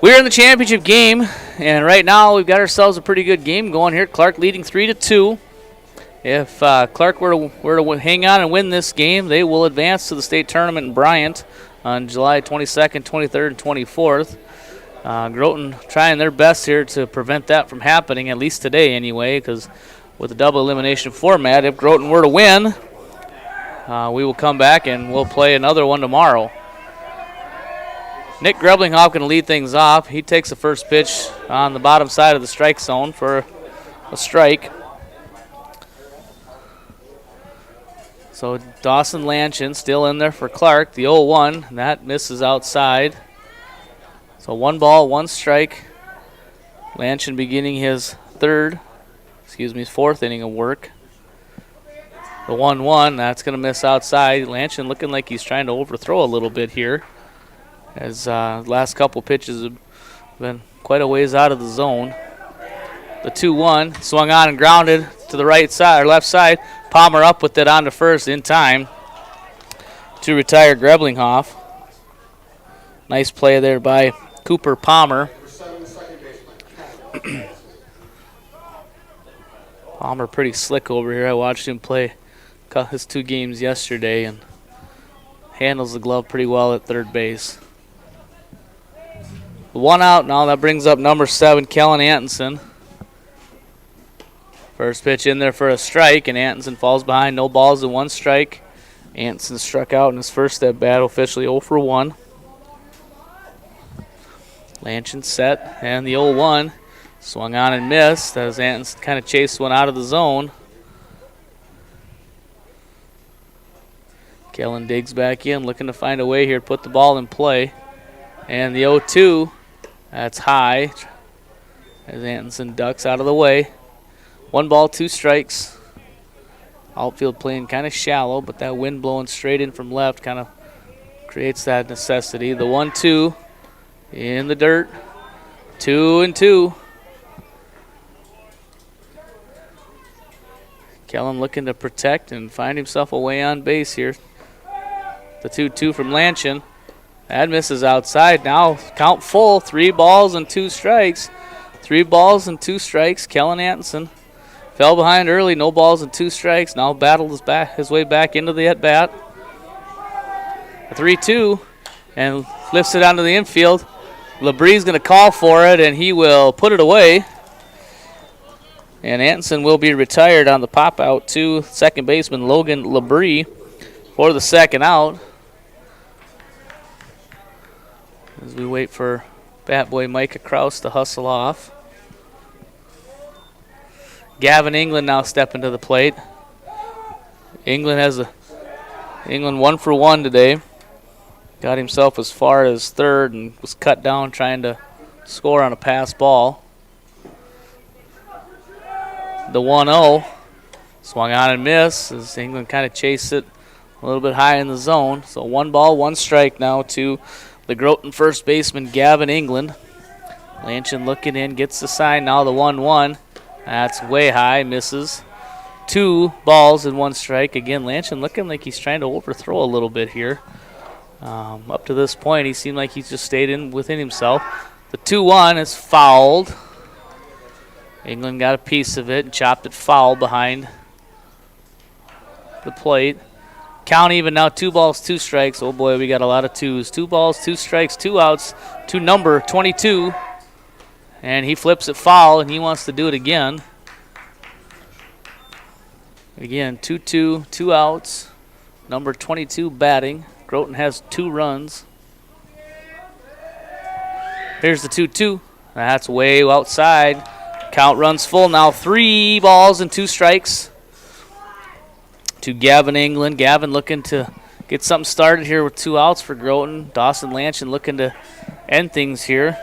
We're in the championship game, and right now we've got ourselves a pretty good game going here. Clark leading 3-2. If Clark were to hang on and win this game, they will advance to the state tournament in Bryant on July 22nd, 23rd, and 24th. Groton trying their best here to prevent that from happening, at least today anyway, because with the double elimination format, if Groton were to win, we will come back and we'll play another one tomorrow. Nick Greblinghoff going to lead things off. He takes the first pitch on the bottom side of the strike zone for a strike. So Dawson Lanchin still in there for Clark. The 0-1, that misses outside. So 1 ball, 1 strike. Lanchin beginning his fourth inning of work. The 1-1, that's going to miss outside. Lanchin looking like he's trying to overthrow a little bit here, as last couple pitches have been quite a ways out of the zone. The 2-1 swung on and grounded to the right side or left side. Palmer up with it on to first in time to retire Greblinghoff. Nice play there by Cooper Palmer. Palmer pretty slick over here. I watched him play his 2 games yesterday and handles the glove pretty well at third base. 1 out now. That brings up number 7, Kellen Anderson. First pitch in there for a strike, and Anderson falls behind. No balls and 1 strike. Anderson struck out in his first at bat, officially 0 for 1. Lanchin set, and the 0-1 swung on and missed as Anderson kind of chased one out of the zone. Kellen digs back in, looking to find a way here to put the ball in play. And the 0-2, that's high as Anderson ducks out of the way. 1 ball, 2 strikes. Outfield playing kind of shallow, but that wind blowing straight in from left kind of creates that necessity. The 1-2 in the dirt. 2-2. Kellen looking to protect and find himself a way on base here. The 2-2 from Lanchin. That misses outside. Now count full. 3 balls and 2 strikes. 3 balls and 2 strikes. Kellen Anderson fell behind early. No balls and 2 strikes. Now battled his way back into the at-bat. A 3-2 and lifts it onto the infield. Labree's going to call for it, and he will put it away. And Anderson will be retired on the pop-out to second baseman Logan Labree for the second out. As we wait for bat boy Micah Krause to hustle off. Gavin England now stepping to the plate. England 1 for 1 today. Got himself as far as third and was cut down trying to score on a pass ball. The 1-0 swung on and missed as England kind of chased it a little bit high in the zone. So 1 ball, 1 strike now to the Groton first baseman Gavin England. Lanchin looking in, gets the sign. Now the 1-1. That's way high, misses. 2 balls and 1 strike. Again, Lanchin looking like he's trying to overthrow a little bit here. Up to this point, he seemed like he's just stayed within himself. The 2-1 is fouled. England got a piece of it and chopped it foul behind the plate. Count even now, 2 balls, 2 strikes. Oh boy, we got a lot of 2s. 2 balls, 2 strikes, 2 outs to number 22. And he flips it foul, and he wants to do it again. Again, 2-2, 2 outs. Number 22 batting. Groton has 2 runs. Here's the 2-2. That's way outside. Count runs full now. 3 balls and 2 strikes to Gavin England. Gavin looking to get something started here with 2 outs for Groton. Dawson Lanchin looking to end things here.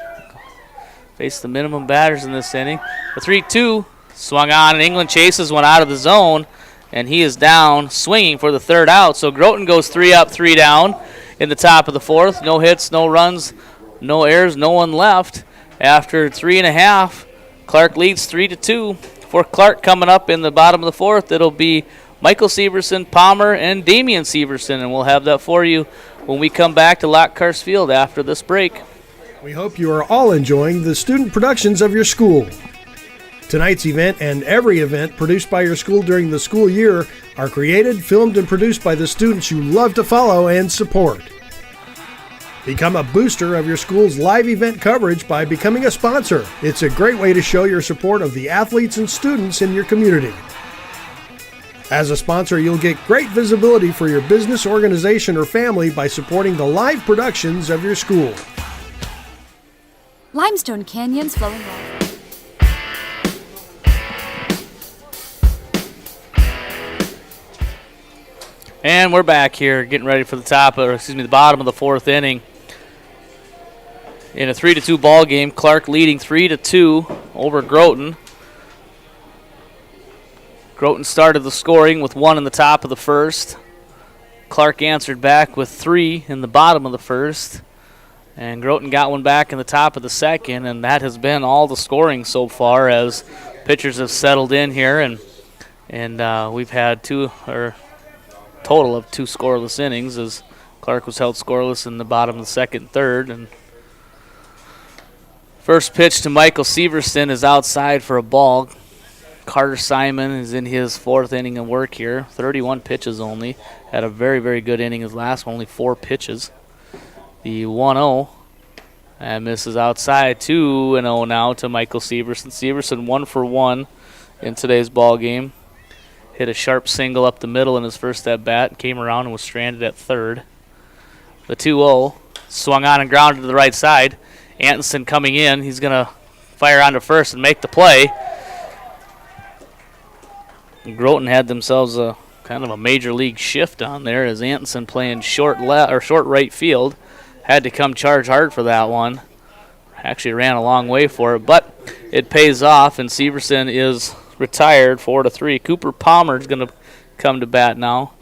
Face the minimum batters in this inning. The 3-2 swung on, and England chases one out of the zone, and he is down swinging for the 3rd out. So Groton goes 3 up, 3 down in the top of the 4th. No hits, no runs, no errors, no one left. After 3.5, Clark leads 3-2. For Clark coming up in the bottom of the 4th, it'll be Michael Severson, Palmer, and Damian Severson, and we'll have that for you when we come back to Lockhart Field after this break. We hope you are all enjoying the student productions of your school. Tonight's event and every event produced by your school during the school year are created, filmed, and produced by the students you love to follow and support. Become a booster of your school's live event coverage by becoming a sponsor. It's a great way to show your support of the athletes and students in your community. As a sponsor, you'll get great visibility for your business, organization, or family by supporting the live productions of your school. Limestone canyons flowing water. And we're back here getting ready for the bottom of the 4th inning. In a 3-2 ball game, Clark leading 3-2 over Groton. Groton started the scoring with 1 in the top of the 1st. Clark answered back with 3 in the bottom of the 1st. And Groton got one back in the top of the 2nd, and that has been all the scoring so far as pitchers have settled in here, and we've had total of 2 scoreless innings as Clark was held scoreless in the bottom of the 2nd, 3rd, and first pitch to Michael Severson is outside for a ball. Carter Simon is in his 4th inning of work here, 31 pitches only. Had a very, very good inning his last one, only 4 pitches. The 1-0 and misses outside. 2-0 now to Michael Severson. Severson 1 for 1 in today's ball game. Hit a sharp single up the middle in his first at bat. Came around and was stranded at 3rd. The 2-0 swung on and grounded to the right side. Anderson coming in. He's going to fire onto first and make the play. Groton had themselves a kind of a major league shift on there as Anderson playing short right field. Had to come charge hard for that one. Actually ran a long way for it, but it pays off, and Severson is retired 4-3. Cooper Palmer is going to come to bat now.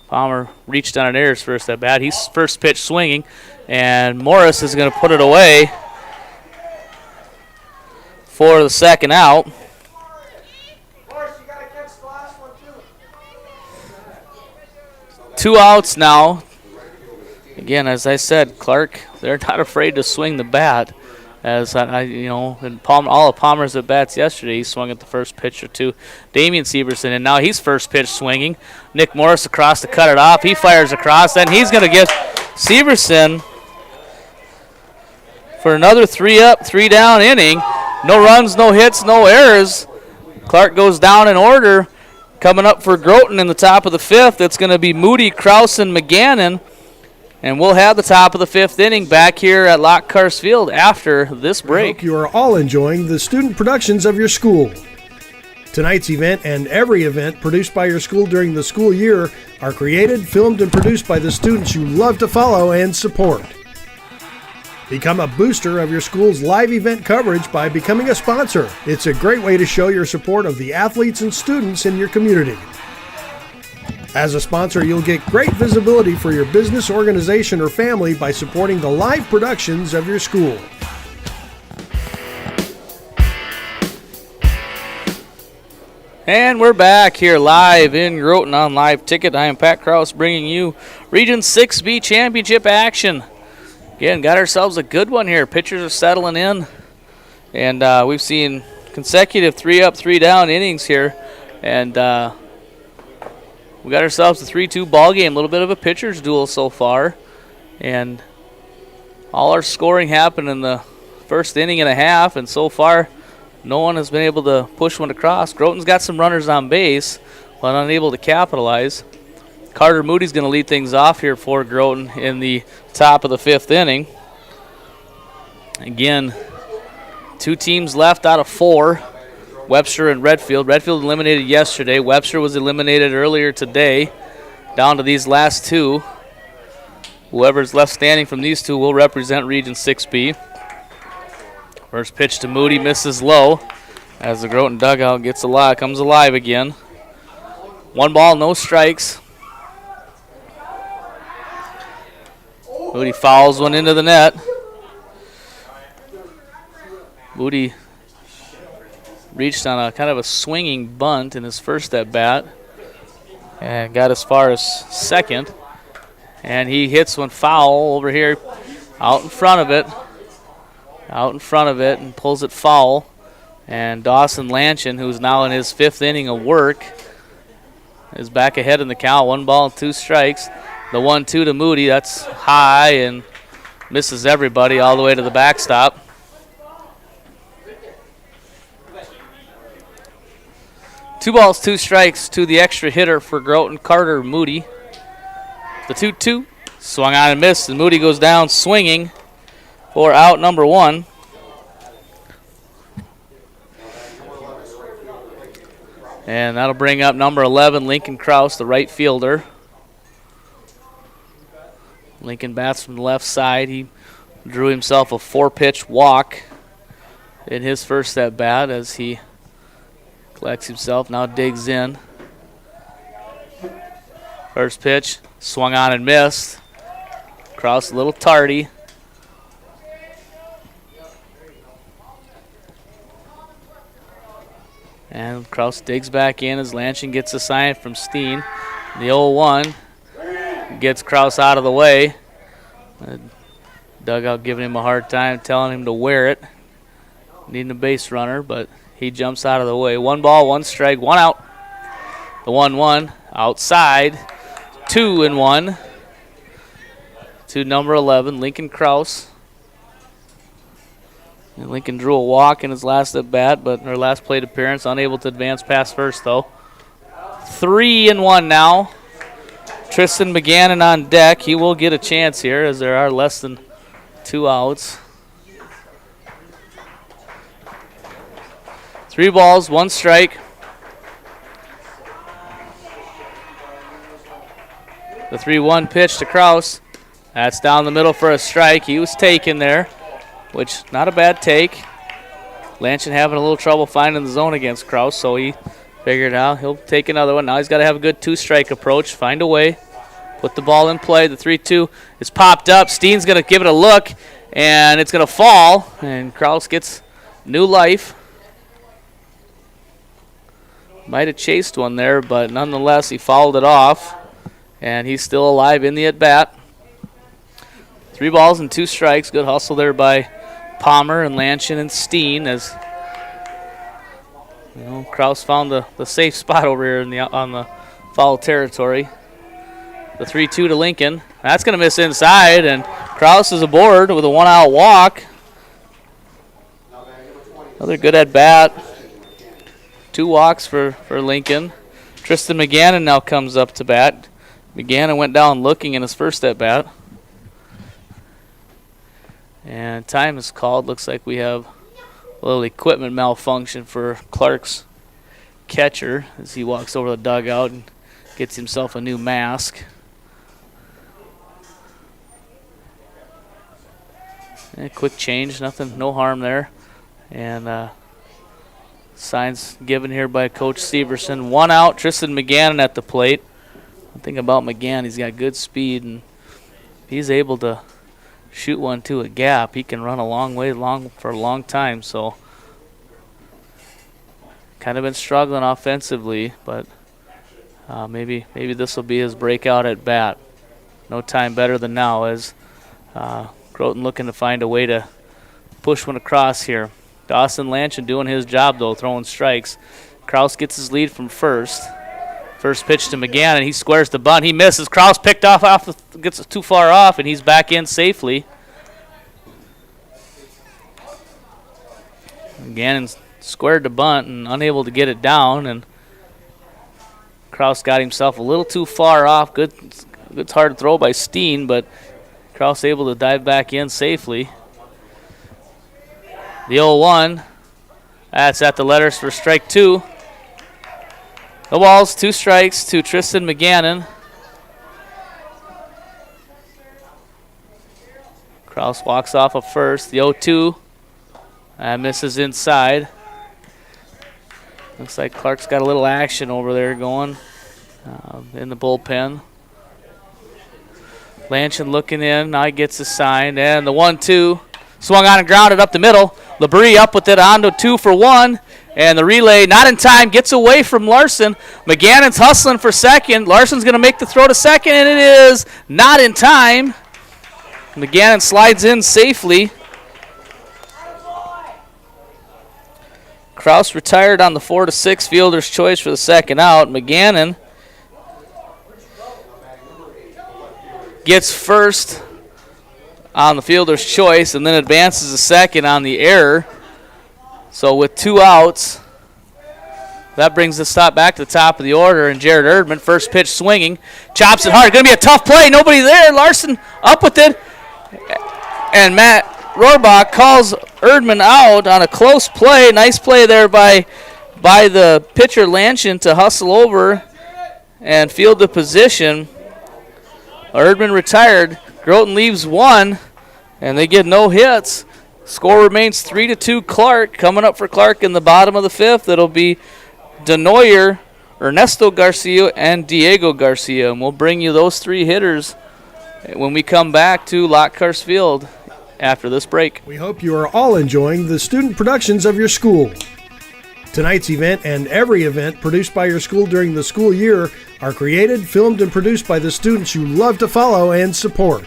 Palmer reached on an error's first at bat. He's first pitch swinging, and Morris is going to put it away for the 2nd out. Morris, you got to catch the last one too. 2 outs now. Again, as I said, Clark, they're not afraid to swing the bat. As and Palmer, all of Palmer's at bats yesterday, he swung at the first pitch or 2. Damian Severson, and now he's first pitch swinging. Nick Morris across to cut it off. He fires across, and he's going to get Severson for another 3-up, 3-down inning. No runs, no hits, no errors. Clark goes down in order. Coming up for Groton in the top of the 5th, it's going to be Moody, Krause, and McGannon. And we'll have the top of the 5th inning back here at Lockhart Field after this break. I hope you are all enjoying the student productions of your school. Tonight's event and every event produced by your school during the school year are created, filmed, and produced by the students you love to follow and support. Become a booster of your school's live event coverage by becoming a sponsor. It's a great way to show your support of the athletes and students in your community. As a sponsor, you'll get great visibility for your business, organization, or family by supporting the live productions of your school. And we're back here live in Groton on Live Ticket. I am Pat Krause bringing you Region 6B Championship action. Again, got ourselves a good one here. Pitchers are settling in, and we've seen consecutive 3-up, 3-down innings here, and we got ourselves a 3-2 ball game. A little bit of a pitcher's duel so far, and all our scoring happened in the first inning and a half, and so far no one has been able to push one across. Groton's got some runners on base, but unable to capitalize. Carter Moody's going to lead things off here for Groton in the top of the 5th inning. Again, 2 teams left out of 4. Webster and Redfield. Redfield eliminated yesterday. Webster was eliminated earlier today. Down to these last 2. Whoever's left standing from these 2 will represent Region 6B. First pitch to Moody misses low as the Groton dugout comes alive again. 1 ball, no strikes. Moody fouls one into the net. Moody reached on a kind of a swinging bunt in his first at bat and got as far as second. And he hits one foul over here out in front of it. And pulls it foul. And Dawson Lanchin, who's now in his 5th inning of work, is back ahead in the count. 1 ball, 2 strikes. The 1-2 to Moody, that's high and misses everybody all the way to the backstop. Two balls, 2 strikes to the extra hitter for Groton, Carter Moody. The 2-2 swung on and missed, and Moody goes down swinging for out number 1. And that'll bring up number 11, Lincoln Krause, the right fielder. Lincoln bats from the left side. He drew himself a 4-pitch walk in his first at bat as he collects himself, now digs in. First pitch, swung on and missed. Krause a little tardy. And Krause digs back in as Lanchin gets a sign from Steen. The 0-1 gets Krause out of the way. Dugout giving him a hard time, telling him to wear it. Needing a base runner, but he jumps out of the way. 1 ball, 1 strike, 1 out. The 1-1 outside. 2-1 to number 11, Lincoln Krause. And Lincoln drew a walk in his last at bat, but her last plate appearance, unable to advance past first though. 3-1 now. Tristan McGannon on deck. He will get a chance here as there are less than 2 outs. 3 balls, 1 strike. The 3-1 pitch to Krause. That's down the middle for a strike. He was taken there, which not a bad take. Lanchin having a little trouble finding the zone against Krause, so he figured out he'll take another one. Now he's got to have a good 2-strike approach, find a way, put the ball in play. The 3-2 is popped up. Steen's going to give it a look, and it's going to fall, and Krause gets new life. Might have chased one there, but nonetheless, he fouled it off, and he's still alive in the at-bat. 3 balls and 2 strikes. Good hustle there by Palmer and Lanchin and Steen as Krause found the safe spot over here on the foul territory. The 3-2 to Lincoln. That's going to miss inside, and Krause is aboard with a 1-out walk. Another good at-bat. 2 walks for Lincoln. Tristan McGannon now comes up to bat. McGannon went down looking in his first at-bat. And time is called. Looks like we have a little equipment malfunction for Clark's catcher as he walks over the dugout and gets himself a new mask. And quick change, nothing, no harm there. And signs given here by Coach Severson. 1 out, Tristan McGannon at the plate. One thing about McGannon, he's got good speed, and he's able to shoot one to a gap. He can run a long way for a long time, so kind of been struggling offensively, but maybe this will be his breakout at bat. No time better than now as Groton looking to find a way to push one across here. Dawson Lanchin doing his job though, throwing strikes. Krause gets his lead from first. First pitch to McGannon. He squares the bunt. He misses. Krause picked off, gets too far off, and he's back in safely. McGannon squared the bunt and unable to get it down, and Krause got himself a little too far off. Good hard throw by Steen, but Krause able to dive back in safely. The The 0-1. That's at the letters for strike 2. No balls, 2 strikes to Tristan McGannon. Krause walks off of first. The 0-2. Misses inside. Looks like Clark's got a little action over there going in the bullpen. Lanchin looking in. Now he gets a sign. And the 1-2. Swung on and grounded up the middle. Labrie up with it on to 2 for 1. And the relay not in time. Gets away from Larson. McGannon's hustling for second. Larson's going to make the throw to second. And it is not in time. McGannon slides in safely. Krause retired on the 4-6 fielder's choice for the second out. McGannon gets first on the fielder's choice and then advances to second on the error. So with 2 outs, that brings the stop back to the top of the order. And Jared Erdman, first pitch swinging, chops it hard. Going to be a tough play. Nobody there. Larson up with it. And Matt Rohrbach calls Erdman out on a close play. Nice play there by the pitcher Lanchin to hustle over and field the position. Erdman retired. Groton leaves 1, and they get no hits. Score remains 3-2 Clark. Coming up for Clark in the bottom of the 5th, it'll be DeNoyer, Ernesto Garcia, and Diego Garcia. And we'll bring you those 3 hitters when we come back to Lockhurst Field after this break. We hope you are all enjoying the student productions of your school. Tonight's event and every event produced by your school during the school year are created, filmed, and produced by the students you love to follow and support.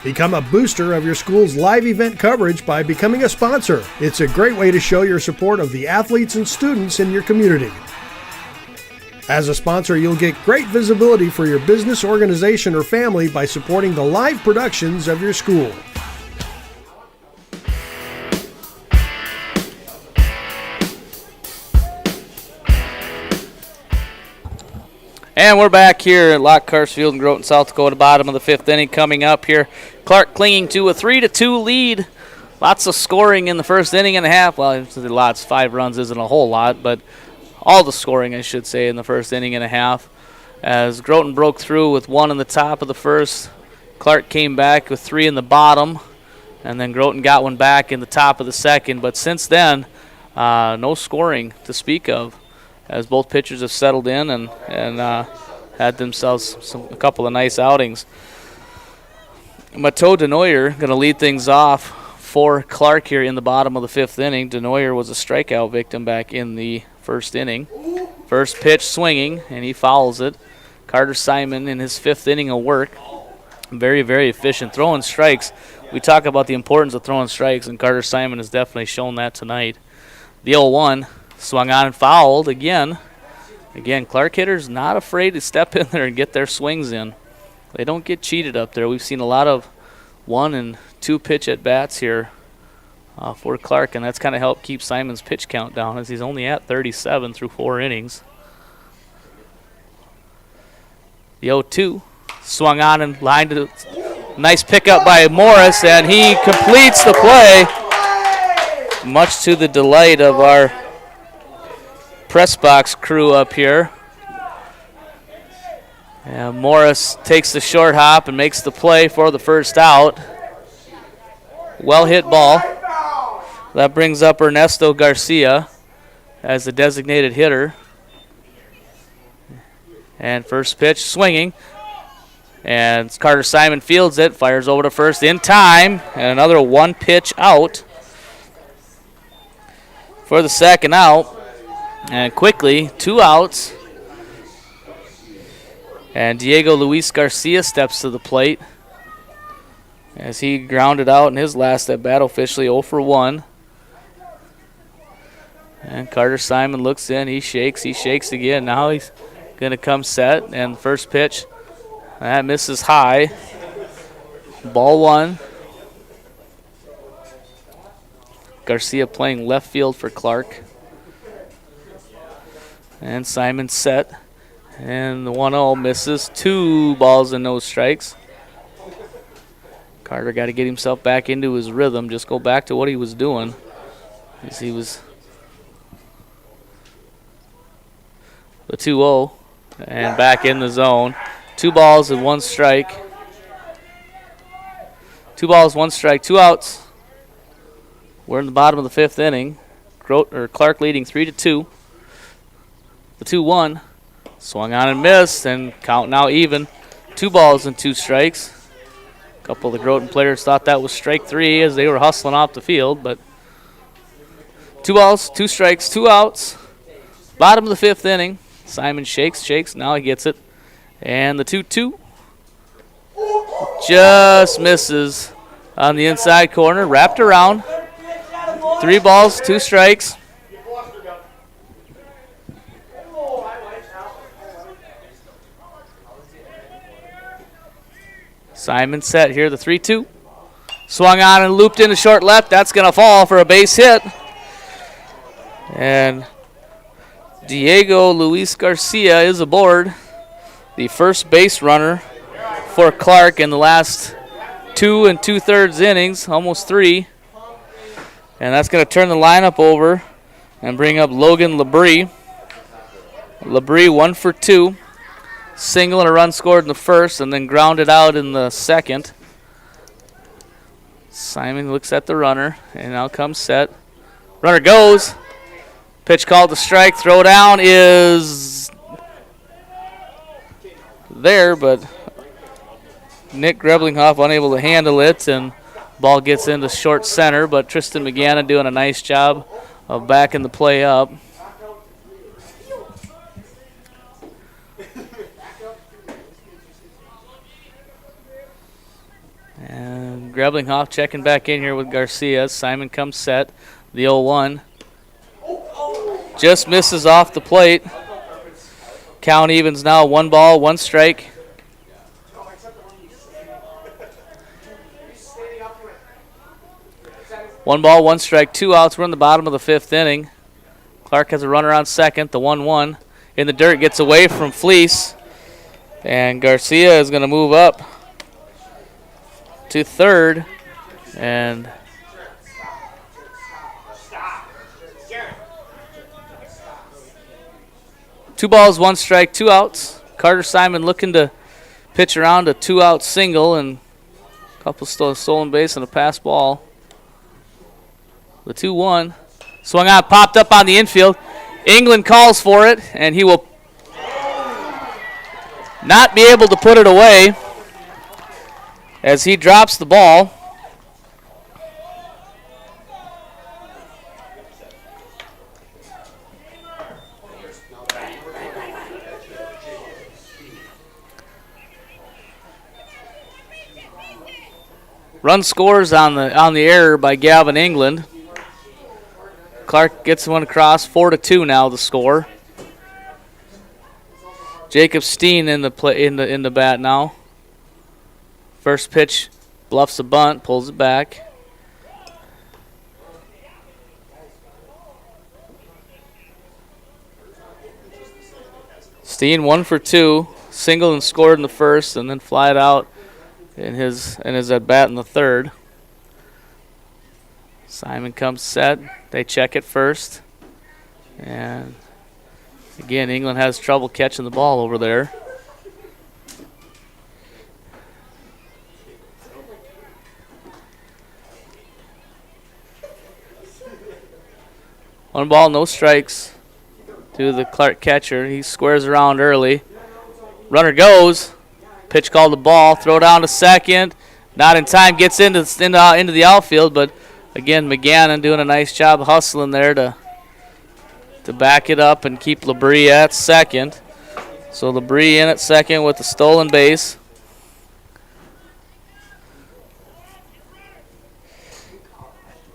Become a booster of your school's live event coverage by becoming a sponsor. It's a great way to show your support of the athletes and students in your community. As a sponsor, you'll get great visibility for your business, organization, or family by supporting the live productions of your school. And we're back here at Lockhurst Field in Groton, South Dakota, bottom of the 5th inning coming up here. Clark clinging to a 3-2 lead. Lots of scoring in the first inning and a half. Well, lots, 5 runs isn't a whole lot, but all the scoring, I should say, in the first inning and a half. As Groton broke through with 1 in the top of the first, Clark came back with 3 in the bottom, and then Groton got 1 back in the top of the second. But since then, no scoring to speak of, as both pitchers have settled in and had themselves a couple of nice outings. Mateau DeNoyer going to lead things off for Clark here in the bottom of the 5th inning. DeNoyer was a strikeout victim back in the first inning. First pitch swinging, and he fouls it. Carter Simon in his 5th inning of work. Very, very efficient. Throwing strikes. We talk about the importance of throwing strikes, and Carter Simon has definitely shown that tonight. The 0-1 swung on and fouled again. Again, Clark hitters not afraid to step in there and get their swings in. They don't get cheated up there. We've seen a lot of 1 and 2 pitch at bats here for Clark, and that's kind of helped keep Simon's pitch count down, as he's only at 37 through 4 innings. The 0-2 swung on and lined it. Nice pickup by Morris, and he completes the play, much to the delight of our press box crew up here. And Morris takes the short hop and makes the play for the first out. Well hit ball. That brings up Ernesto Garcia as the designated hitter. And first pitch swinging. And Carter Simon fields it, fires over to first in time, and another 1 pitch out for the second out. And quickly, 2 outs. And Diego Luis Garcia steps to the plate as he grounded out in his last at bat, officially 0 for 1. And Carter Simon looks in, he shakes again. Now he's going to come set, and first pitch, that misses high. Ball 1. Garcia playing left field for Clark. And Simon set. And the 1-0 misses. 2 balls and no strikes. Carter got to get himself back into his rhythm, just go back to what he was doing. As he was the 2-0 and back in the zone. 2 balls and 1 strike. 2 balls, 1 strike, 2 outs. We're in the bottom of the 5th inning. Clark leading 3-2. The 2-1 swung on and missed, and count now even. 2 balls and 2 strikes. A couple of the Groton players thought that was strike 3 as they were hustling off the field, but 2 balls, 2 strikes, 2 outs. Bottom of the 5th inning. Simon shakes. Now he gets it. And the 2-2 just misses on the inside corner. Wrapped around. 3 balls, 2 strikes. Simon set here, the 3-2. Swung on and looped into short left. That's going to fall for a base hit. And Diego Luis Garcia is aboard, the first base runner for Clark in the last 2 2/3 innings, almost 3. And that's going to turn the lineup over and bring up Logan Labrie. Labrie 1 for 2. Single and a run scored in the first and then grounded out in the second. Simon looks at the runner and now comes set. Runner goes. Pitch called to strike. Throw down is there, but Nick Greblinghoff unable to handle it, and ball gets into short center, but Tristan McGannon doing a nice job of backing the play up. And Greblinghoff checking back in here with Garcia. Simon comes set. The 0-1 just misses off the plate. Count evens now, 1 ball, 1 strike. One ball, 1 strike, 2 outs. We're in the bottom of the 5th inning. Clark has a runner on second. The 1-1 in the dirt, gets away from Fleece. And Garcia is going to move up to third. And two balls, 1 strike, 2 outs. Carter Simon looking to pitch around a 2-out single and a couple stolen base and a pass ball. The 2-1 swung on, popped up on the infield. England calls for it, and he will not be able to put it away as he drops the ball. Run scores on the error by Gavin England. Clark gets one across, 4-2 now the score. Jacob Steen in the bat now. First pitch, bluffs a bunt, pulls it back. Steen 1 for 2, single and scored in the first, and then flied out in his at bat in the third. Simon comes set. They check it first. And again, England has trouble catching the ball over there. One ball, no strikes to the Clark catcher. He squares around early. Runner goes. Pitch called the ball. Throw down to second. Not in time. Gets into the outfield, but again, McGannon doing a nice job hustling there to back it up and keep Labrie at second. So Labrie in at second with the stolen base.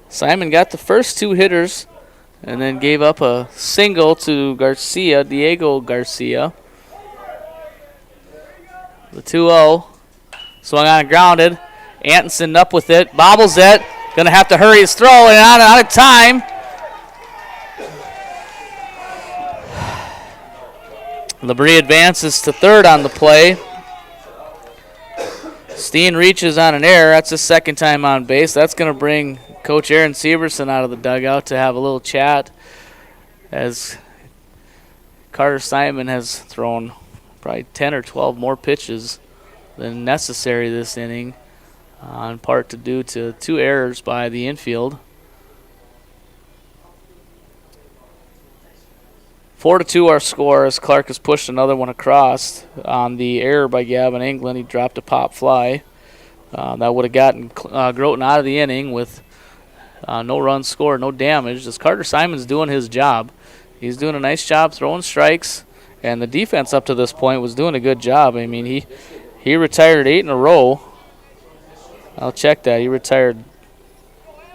Simon got the first 2 hitters and then gave up a single to Garcia, Diego Garcia. The 2-0. Swung on and grounded. Antonson up with it. Bobbles it. Going to have to hurry his throw and out of time. Labrie advances to third on the play. Steen reaches on an error. That's his second time on base. That's going to bring Coach Aaron Severson out of the dugout to have a little chat, as Carter Simon has thrown probably 10 or 12 more pitches than necessary this inning, in part due to 2 errors by the infield. 4-2 our score, as Clark has pushed another one across on the error by Gavin England. He dropped a pop fly. That would have gotten Groton out of the inning with no runs scored, no damage, as Carter Simon's doing his job. He's doing a nice job throwing strikes, and the defense up to this point was doing a good job. I mean, he retired 8 in a row. I'll check that. He retired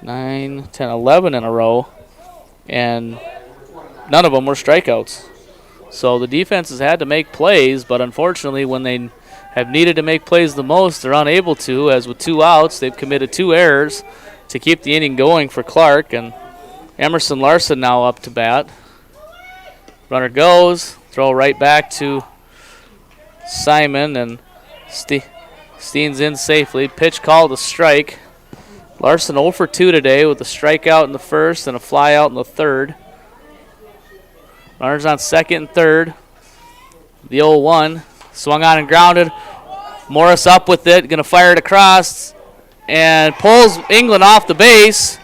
9, 10, 11 in a row, and none of them were strikeouts. So the defense has had to make plays, but unfortunately when they have needed to make plays the most, they're unable to, as with 2 outs, they've committed 2 errors to keep the inning going for Clark. And Emerson Larson now up to bat. Runner goes, throw right back to Simon, and Steen's in safely. Pitch called a strike. Larson 0 for 2 today with a strikeout in the first and a fly out in the third. Runners on second and third. The 0-1 swung on and grounded. Morris up with it, going to fire it across, and pulls England off the base.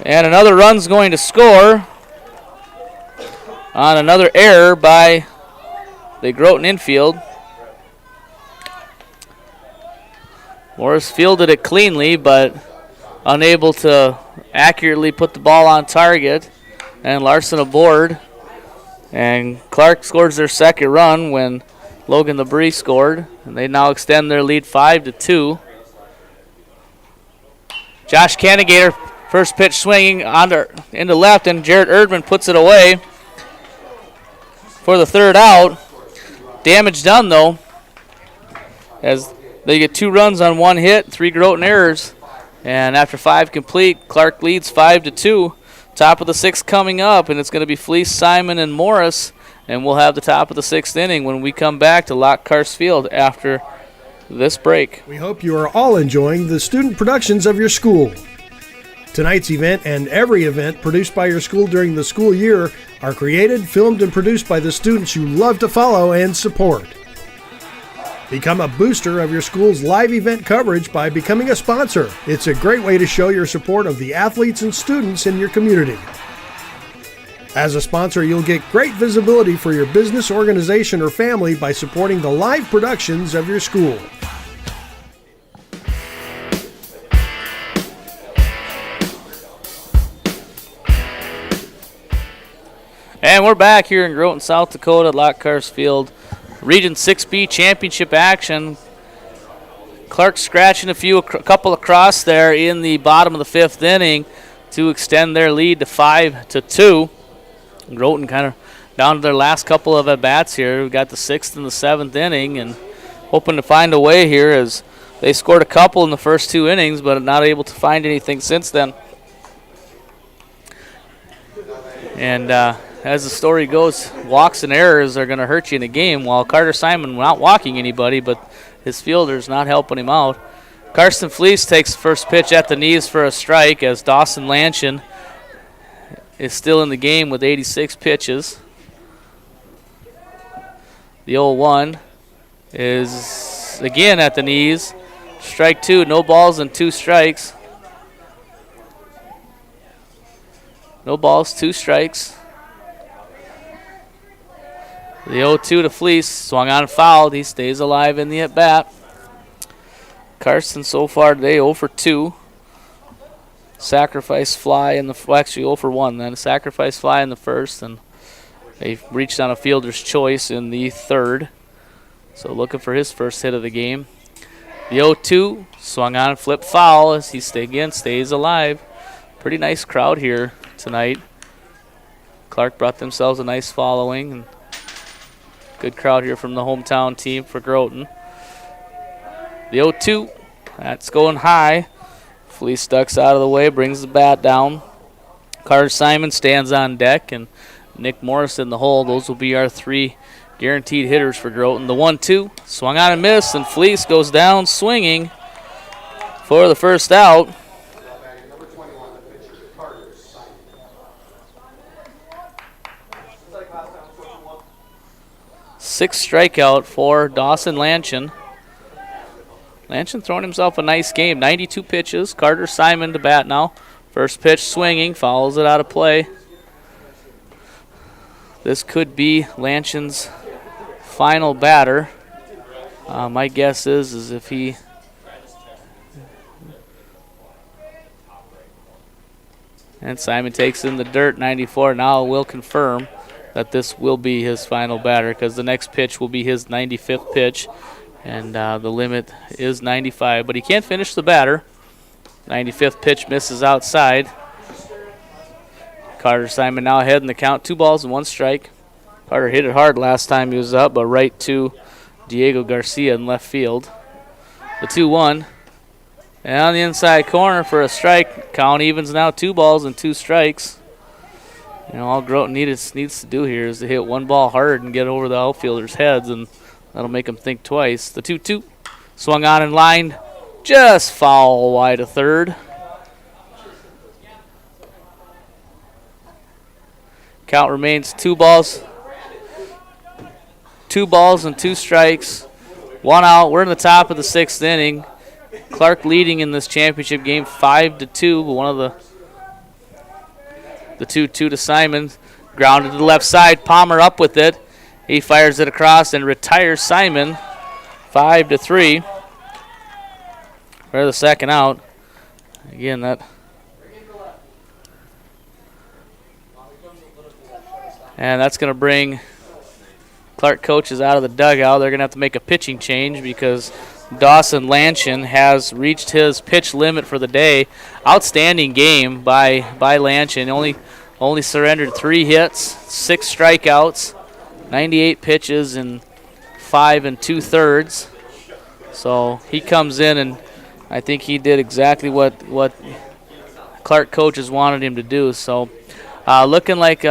And another run's going to score on another error by the Groton infield. Morris fielded it cleanly, but unable to accurately put the ball on target. And Larson aboard. And Clark scores their second run when Logan LeBrie scored. And they now extend their lead 5-2. Josh Cannigator, first pitch swinging into left, and Jarrett Erdman puts it away for the third out. Damage done, though, as they get 2 runs on 1 hit, 3 Groton errors. And after 5 complete, Clark leads 5-2. Top of the 6th coming up, and it's going to be Fleece, Simon, and Morris. And we'll have the top of the 6th inning when we come back to Lock Karst Field after this break. We hope you are all enjoying the student productions of your school. Tonight's event and every event produced by your school during the school year are created, filmed, and produced by the students you love to follow and support. Become a booster of your school's live event coverage by becoming a sponsor. It's a great way to show your support of the athletes and students in your community. As a sponsor, you'll get great visibility for your business, organization, or family by supporting the live productions of your school. And we're back here in Groton, South Dakota at Lock Karst Field. Region 6B championship action. Clark scratching a couple across there in the bottom of the 5th inning to extend their lead to 5-2. Groton kind of down to their last couple of at-bats here. We've got the 6th and the 7th inning, and hoping to find a way here, as they scored a couple in the first 2 innings, but not able to find anything since then. And as the story goes, walks and errors are going to hurt you in a game, while Carter Simon not walking anybody, but his fielder's not helping him out. Karsten Fleece takes the first pitch at the knees for a strike, as Dawson Lanchin is still in the game with 86 pitches. The 0-1 is again at the knees. Strike 2, no balls and 2 strikes. No balls, 2 strikes. The 0-2 to Fleece, swung on and fouled. He stays alive in the at-bat. Carson so far today 0 for 2. Sacrifice fly in the, well, actually 0 for 1 then. Sacrifice fly in the first, and they reached on a fielder's choice in the third. So looking for his first hit of the game. The 0-2, swung on and flipped foul as he stays alive. Pretty nice crowd here tonight. Clark brought themselves a nice following, and good crowd here from the hometown team for Groton. The 0-2, that's going high. Fleece ducks out of the way, brings the bat down. Carter Simon stands on deck, and Nick Morris in the hole. Those will be our 3 guaranteed hitters for Groton. The 1-2, swung on and missed, and Fleece goes down swinging for the first out. Sixth strikeout for Dawson Lanchin. Lanchin throwing himself a nice game. 92 pitches. Carter Simon to bat now. First pitch swinging, fouls it out of play. This could be Lanchin's final batter. My guess is if he... And Simon takes in the dirt, 94. Now will confirm that this will be his final batter because the next pitch will be his 95th pitch, and the limit is 95. But he can't finish the batter. 95th pitch misses outside. Carter Simon now ahead in the count. 2 balls and 1 strike. Carter hit it hard last time he was up, but right to Diego Garcia in left field. The 2-1. And on the inside corner for a strike. Count evens now 2 balls and 2 strikes. You know, all Groton needs to do here is to hit 1 ball hard and get over the outfielders' heads, and that'll make them think twice. The 2-2. Swung on in line. Just foul wide of third. Count remains 2 balls. 2 balls and 2 strikes. 1 out. We're in the top of the 6th inning. Clark leading in this championship game 5-2. But one of the 2-2 to Simon. Grounded to the left side. Palmer up with it. He fires it across and retires Simon. 5-3. For the second out. Again, that. And that's going to bring Clark coaches out of the dugout. They're going to have to make a pitching change because Dawson Lanchin has reached his pitch limit for the day. Outstanding game by Lanchin. Only surrendered 3 hits, 6 strikeouts, 98 pitches in 5 2/3. So he comes in, and I think he did exactly what Clark coaches wanted him to do. So looking like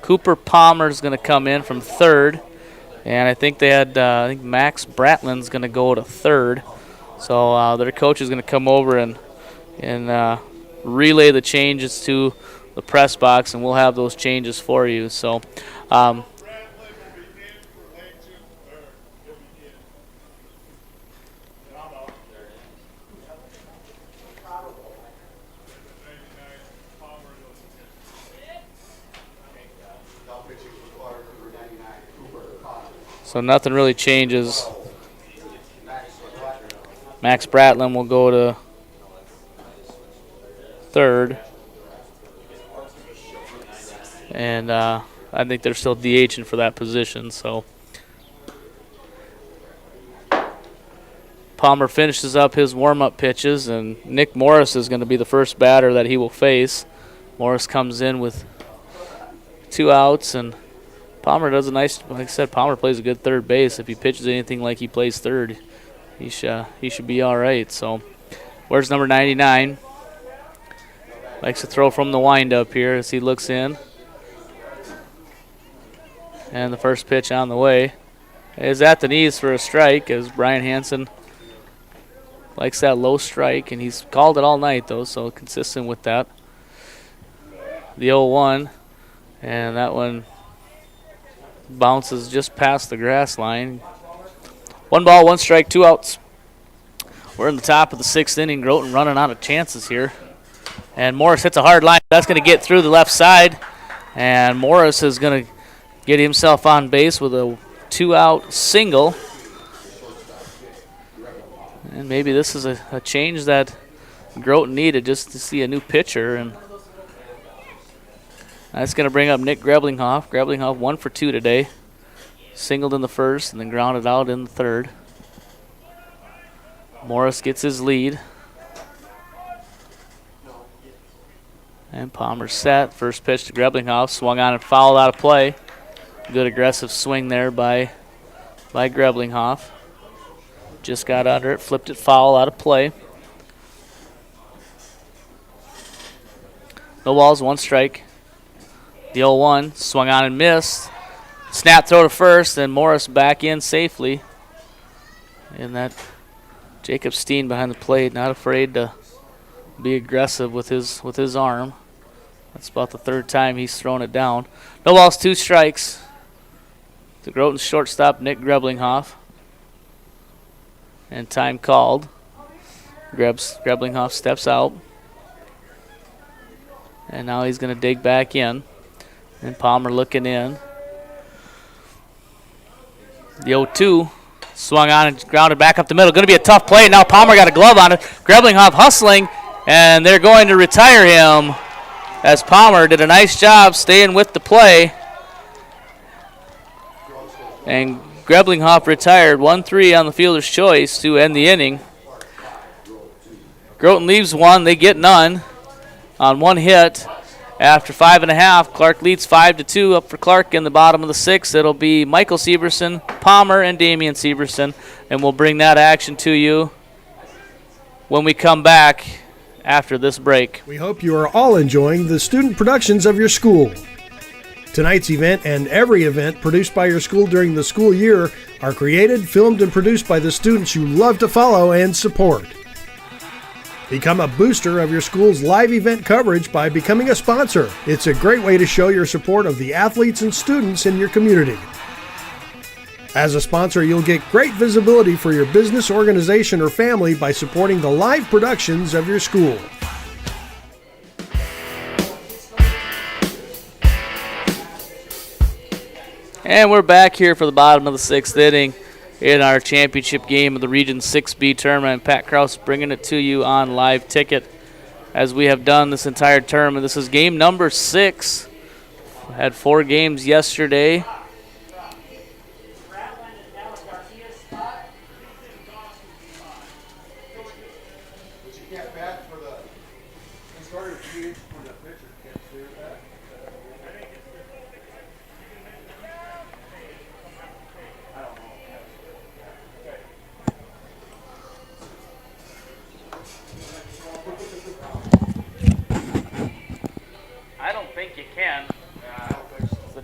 Cooper Palmer's going to come in from third. And I think they had I think Max Bratlin's going to go to third. So their coach is going to come over and relay the changes to the press box, and we'll have those changes for you. So nothing really changes. Max Bratlin will go to third. And I think they're still DHing for that position. So Palmer finishes up his warm-up pitches, and Nick Morris is going to be the first batter that he will face. Morris comes in with 2 outs, and Palmer does a nice, like I said, Palmer plays a good third base. If he pitches anything like he plays third, he should be all right. So where's number 99? Likes to throw from the windup here as he looks in. And the first pitch on the way is at the knees for a strike, as Brian Hansen likes that low strike, and he's called it all night, though, so consistent with that. The 0-1, and that one bounces just past the grass line. 1 ball, 1 strike, 2 outs. We're in the top of the 6th inning. Groton running out of chances here. And Morris hits a hard line. That's going to get through the left side. And Morris is going to get himself on base with a 2-out single. And maybe this is a change that Groton needed, just to see a new pitcher. And that's going to bring up Nick Greblinghoff. Greblinghoff 1 for 2 today. Singled in the first and then grounded out in the third. Morris gets his lead. And Palmer's set. First pitch to Greblinghoff. Swung on and fouled out of play. Good aggressive swing there by Greblinghoff. Just got under it. Flipped it foul out of play. No balls, 1 strike. The 0-1 swung on and missed. Snap throw to first, and Morris back in safely. And that Jacob Steen behind the plate, not afraid to be aggressive with his arm. That's about the third time he's thrown it down. No balls, 2 strikes. The Groton shortstop, Nick Greblinghoff. And time called. Greblinghoff steps out. And now he's going to dig back in. And Palmer looking in. The 0-2 swung on and grounded back up the middle. Going to be a tough play. Now Palmer got a glove on it. Greblinghoff hustling, and they're going to retire him as Palmer did a nice job staying with the play. And Greblinghoff retired 1-3 on the fielder's choice to end the inning. Groton leaves 1. They get none on 1 hit. After 5.5, Clark leads 5-2. Up for Clark in the bottom of the 6th. It'll be Michael Severson, Palmer, and Damian Severson. And we'll bring that action to you when we come back after this break. We hope you are all enjoying the student productions of your school. Tonight's event and every event produced by your school during the school year are created, filmed, and produced by the students you love to follow and support. Become a booster of your school's live event coverage by becoming a sponsor. It's a great way to show your support of the athletes and students in your community. As a sponsor, you'll get great visibility for your business, organization, or family by supporting the live productions of your school. And we're back here for the bottom of the 6th inning in our championship game of the Region 6B tournament. Pat Krause bringing it to you on live ticket as we have done this entire tournament. This is game number 6. We had 4 games yesterday.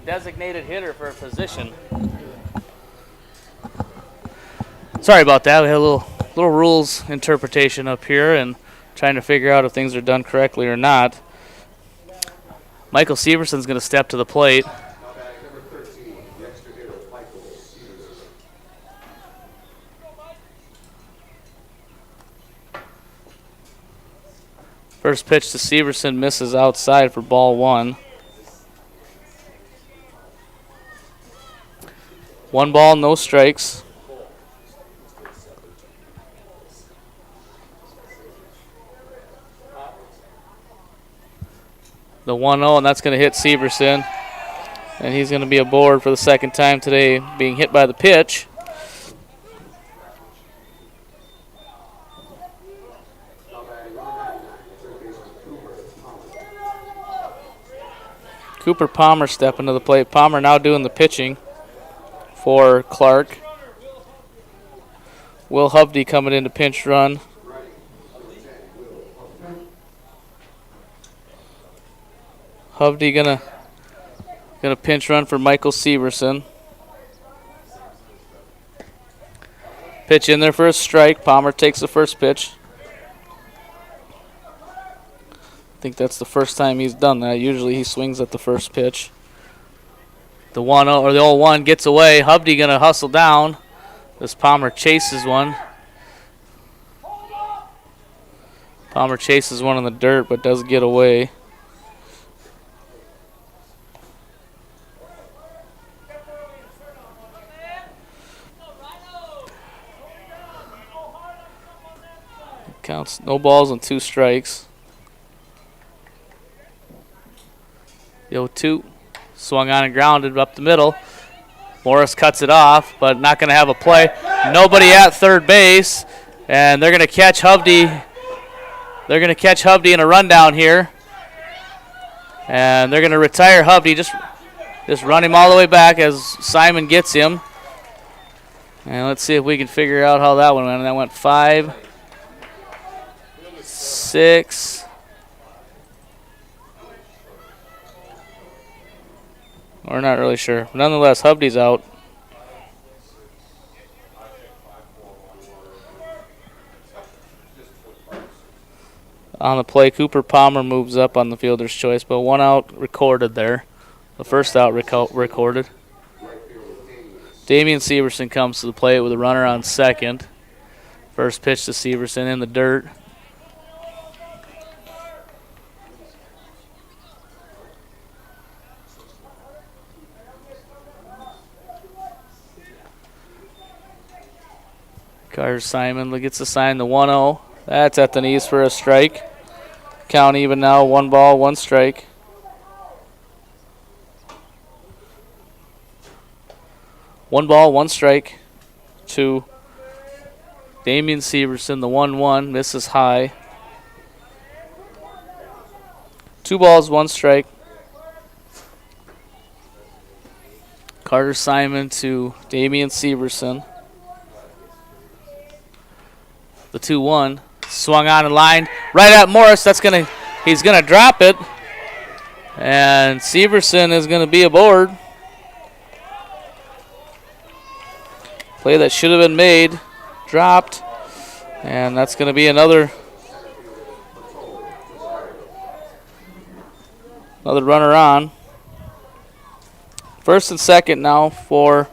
Designated hitter for a position. Sorry about that. We had a little rules interpretation up here and trying to figure out if things are done correctly or not. Michael Severson's going to step to the plate. First pitch to Severson misses outside for ball 1. 1 ball, no strikes. The 1-0, and that's going to hit Severson. And he's going to be aboard for the second time today, being hit by the pitch. Cooper Palmer stepping to the plate. Palmer now doing the pitching for Clark. Will Hovde coming in to pinch run. Hovde gonna pinch run for Michael Severson. Pitch in there for a strike. Palmer takes the first pitch. I think that's the first time he's done that. Usually he swings at the first pitch. The 1-0 or the 0-1 gets away. Hovde gonna hustle down. This Palmer chases one. Palmer chases one in the dirt but does get away. Counts no balls and 2 strikes. The 0-2. Swung on and grounded up the middle. Morris cuts it off, but not going to have a play. Nobody at third base, and they're going to catch Hovde. They're going to catch Hovde in a rundown here, and they're going to retire Hovde. Just run him all the way back as Simon gets him. And let's see if we can figure out how that one went. That went 5, 6. We're not really sure. Nonetheless, Hovde's out. On the play, Cooper Palmer moves up on the fielder's choice, but 1 out recorded there. The first out recorded. Damian Severson comes to the plate with a runner on second. First pitch to Severson in the dirt. Carter Simon gets the sign, the 1-0. That's at the knees for a strike. Count even now, 1 ball, 1 strike. One ball, 1 strike to Damian Severson, the 1-1, misses high. 2 balls, 1 strike. Carter Simon to Damian Severson. The 2-1, swung on and lined right at Morris. He's gonna drop it, and Severson is gonna be aboard. Play that should have been made, dropped, and that's gonna be another runner on. First and second now for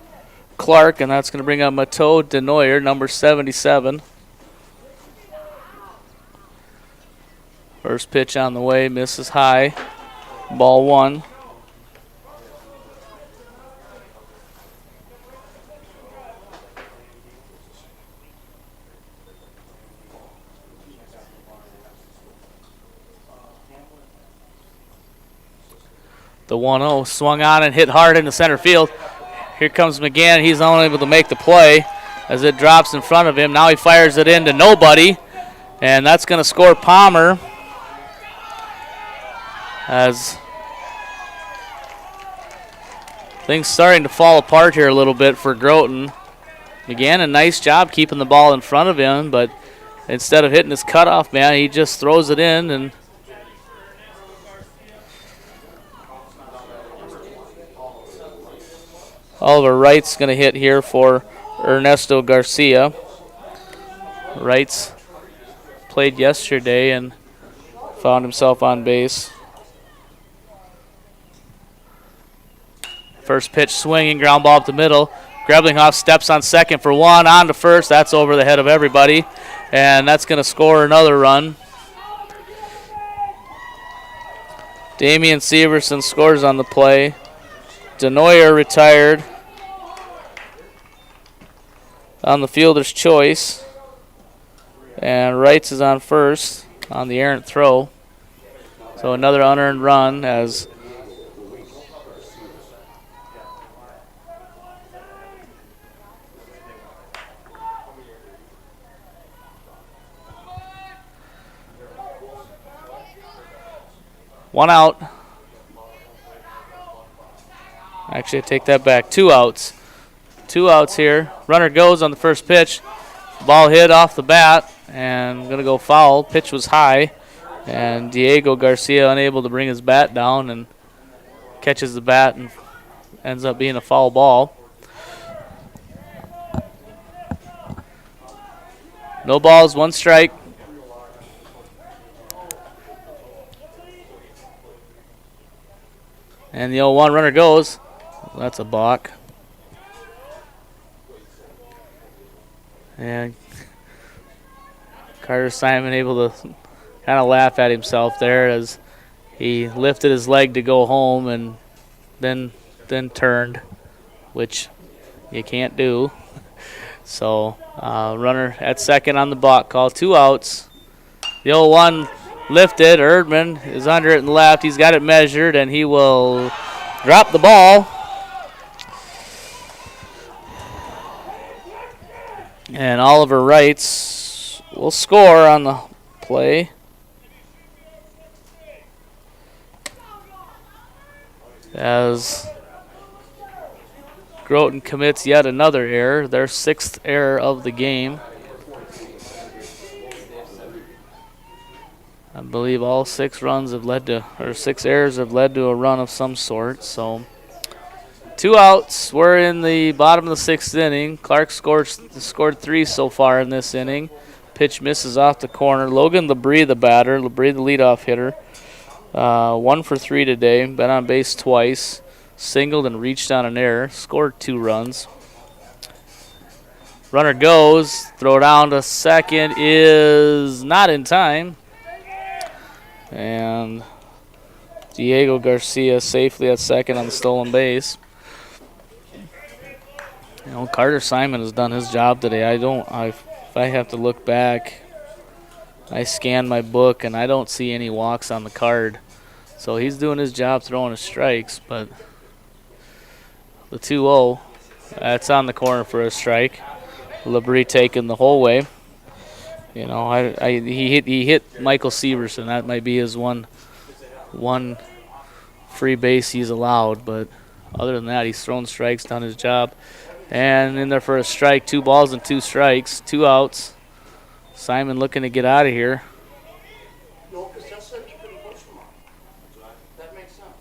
Clark, and that's gonna bring up Mateau Denoyer, number 77. First pitch on the way, misses high. Ball 1. The 1-0 swung on and hit hard into center field. Here comes McGann. He's unable to make the play as it drops in front of him. Now he fires it into nobody, and that's going to score Palmer. As things starting to fall apart here a little bit for Groton. Again, a nice job keeping the ball in front of him, but instead of hitting his cutoff man, he just throws it in. And Oliver Wright's going to hit here for Ernesto Garcia. Wright's played yesterday and found himself on base. First pitch swinging, ground ball up the middle. Greblinghoff steps on second for 1, on to first. That's over the head of everybody, and that's going to score another run. Damian Severson scores on the play. Denoyer retired on the fielder's choice, and Wrights is on first on the errant throw. So another unearned run as one out. Actually, I take that back. 2 outs. 2 outs here. Runner goes on the first pitch. Ball hit off the bat and going to go foul. Pitch was high, and Diego Garcia unable to bring his bat down and catches the bat and ends up being a foul ball. No balls, 1 strike. And the 0-1 runner goes. That's a balk. And Carter Simon able to kind of laugh at himself there as he lifted his leg to go home and then turned, which you can't do. So runner at second on the balk call. 2 outs. The 0-1 lifted. Erdman is under it and left. He's got it measured, and he will drop the ball. And Oliver Wrights will score on the play. As Groton commits yet another error, their 6th error of the game. I believe all 6 runs have led to, or 6 errors have led to a run of some sort. So 2 outs. We're in the bottom of the 6th inning. Clark scored 3 so far in this inning. Pitch misses off the corner. Logan Labrie, the batter. Labrie, the leadoff hitter. 1 for 3 today. Been on base twice. Singled and reached on an error. Scored 2 runs. Runner goes. Throw down to second is not in time. And Diego Garcia safely at second on the stolen base. You know, Carter Simon has done his job today. If I have to look back, I scan my book and I don't see any walks on the card. So he's doing his job throwing his strikes, but the 2-0, that's on the corner for a strike. Labrie taking the whole way. You know, he hit Michael Severson. That might be his one free base he's allowed, but other than that, he's thrown strikes, done his job. And in there for a strike, 2 balls and 2 strikes, 2 outs. Simon looking to get out of here. No, because Jess said you couldn't push them on. That makes sense.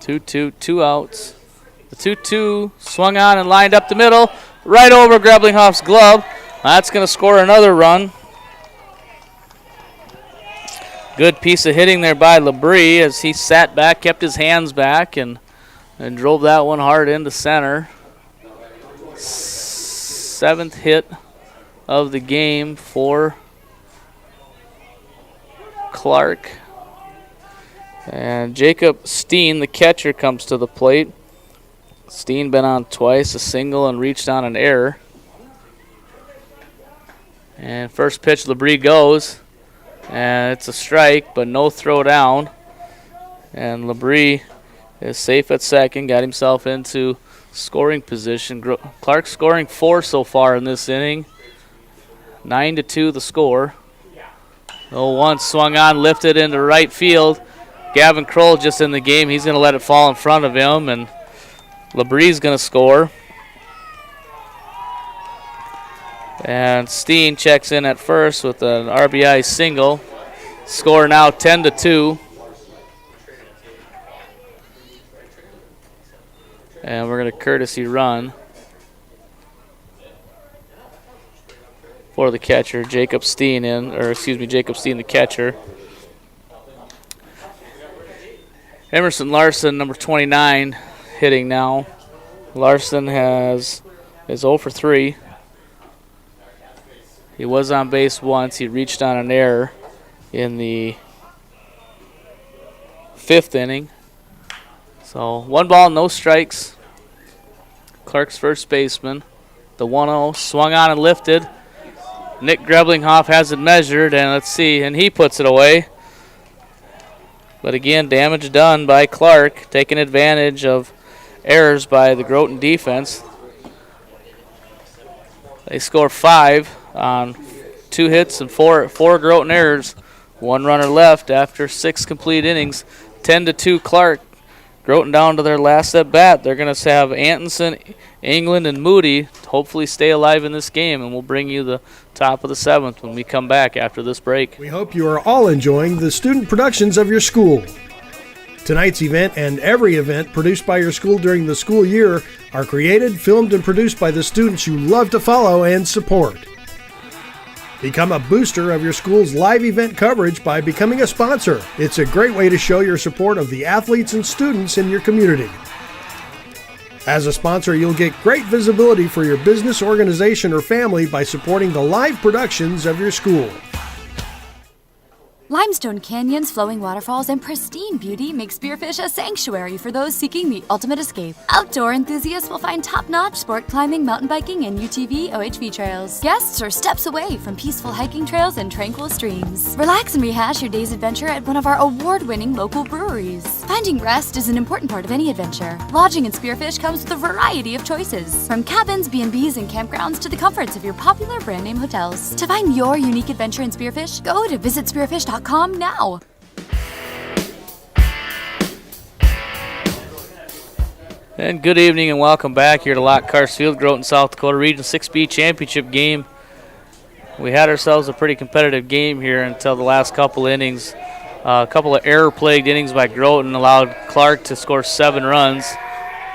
2-2, 2 outs. The 2-2 swung on and lined up the middle, right over Greblinghoff's glove. That's going to score another run. Good piece of hitting there by Labrie as he sat back, kept his hands back, and drove that one hard into center. 7th hit of the game for Clark. And Jacob Steen, the catcher, comes to the plate. Steen been on twice, a single and reached on an error. And first pitch, Labrie goes. And it's a strike, but no throw down. And Labrie is safe at second, got himself into scoring position. Clark scoring 4 so far in this inning. 9-2 the score. 0-1 swung on, lifted into right field. Gavin Kroll just in the game. He's going to let it fall in front of him, and Labrie's going to score. And Steen checks in at first with an RBI single. Score now 10-2. And we're going to courtesy run for the catcher, Jacob Steen Jacob Steen, the catcher. Emerson Larson, number 29, hitting now. Larson is 0 for 3. He was on base once. He reached on an error in the 5th inning. So 1 ball, no strikes. Clark's first baseman. The 1-0 swung on and lifted. Nick Greblinghoff has it measured, and let's see, and he puts it away. But again, damage done by Clark, taking advantage of errors by the Groton defense. They score 5 on 2 hits and 4 Groton errors. 1 runner left after 6 complete innings. 10-2 Clark. Groton down to their last at bat. They're going to have Anderson, England, and Moody hopefully stay alive in this game, and we'll bring you the top of the 7th when we come back after this break. We hope you are all enjoying the student productions of your school. Tonight's event and every event produced by your school during the school year are created, filmed, and produced by the students you love to follow and support. Become a booster of your school's live event coverage by becoming a sponsor. It's a great way to show your support of the athletes and students in your community. As a sponsor, you'll get great visibility for your business, organization, or family by supporting the live productions of your school. Limestone canyons, flowing waterfalls, and pristine beauty make Spearfish a sanctuary for those seeking the ultimate escape. Outdoor enthusiasts will find top-notch sport climbing, mountain biking, and UTV OHV trails. Guests are steps away from peaceful hiking trails and tranquil streams. Relax and rehash your day's adventure at one of our award-winning local breweries. Finding rest is an important part of any adventure. Lodging in Spearfish comes with a variety of choices, from cabins, B&Bs, and campgrounds to the comforts of your popular brand-name hotels. To find your unique adventure in Spearfish, go to visitspearfish.com now. And good evening and welcome back here to Lockhart Field, Groton, South Dakota Region 6B Championship game. We had ourselves a pretty competitive game here until the last couple innings. A couple of error-plagued innings by Groton allowed Clark to score 7 runs.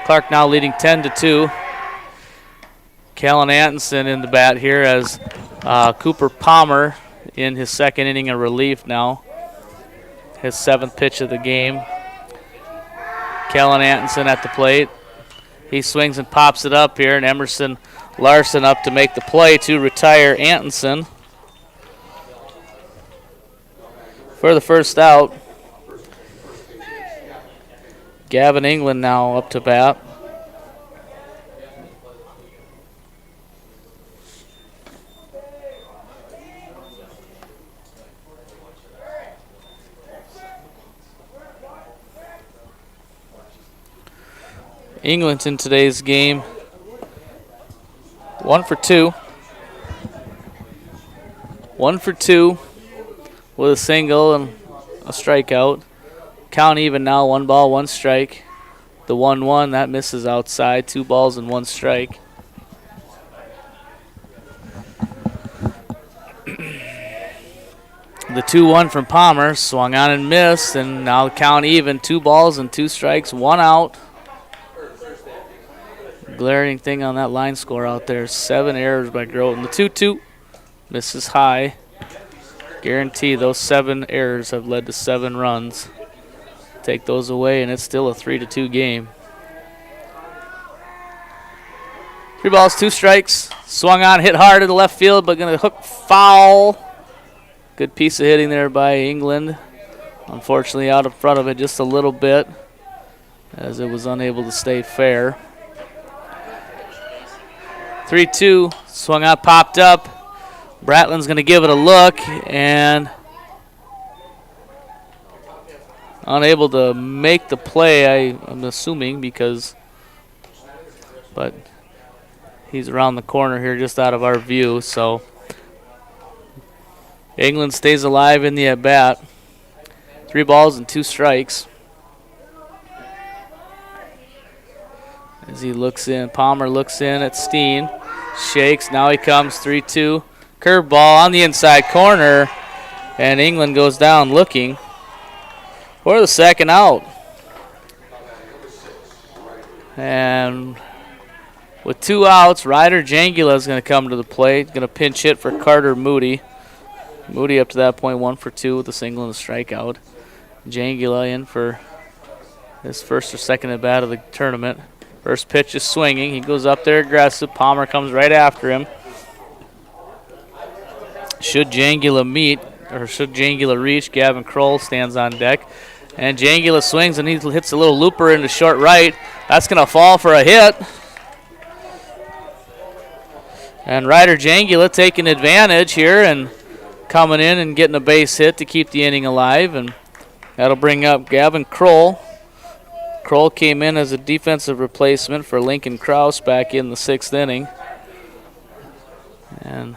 Clark now leading 10-2. Kellen Anderson in the bat here as Cooper Palmer in his second inning of relief now. His 7th pitch of the game. Kellen Anderson at the plate. He swings and pops it up here, and Emerson Larson up to make the play to retire Anderson for the first out. Gavin England now up to bat. England's in today's game 1 for 2. 1 for 2 with a single and a strikeout. Count even now, 1 ball, 1 strike. The 1-1, that misses outside. 2 balls and 1 strike. The 2-1 from Palmer swung on and missed, and now the count even. 2 balls and 2 strikes, 1 out. Glaring thing on that line score out there. 7 errors by Groton. The 2-2 misses high. Guarantee those 7 errors have led to 7 runs. Take those away, and it's still a 3-2 game. 3 balls, 2 strikes. Swung on, hit hard to the left field, but going to hook foul. Good piece of hitting there by England. Unfortunately, out in front of it just a little bit, as it was unable to stay fair. 3-2, swung out, popped up. Bratlin's going to give it a look, and unable to make the play, I'm assuming, but he's around the corner here just out of our view, so England stays alive in the at-bat. 3 balls and 2 strikes. As he looks in, Palmer looks in at Steen, shakes, now he comes 3-2. Curveball on the inside corner, and England goes down looking for the second out. And with 2 outs, Ryder Jangula is going to come to the plate, going to pinch hit for Carter Moody. Moody up to that point 1 for 2 with a single and a strikeout. Jangula in for his first or second at bat of the tournament. First pitch is swinging. He goes up there aggressive. Palmer comes right after him. Should Jangula reach, Gavin Kroll stands on deck. And Jangula swings and he hits a little looper into short right. That's going to fall for a hit. And Ryder Jangula taking advantage here and coming in and getting a base hit to keep the inning alive. And that'll bring up Gavin Kroll. Kroll came in as a defensive replacement for Lincoln Krause back in the 6th inning. And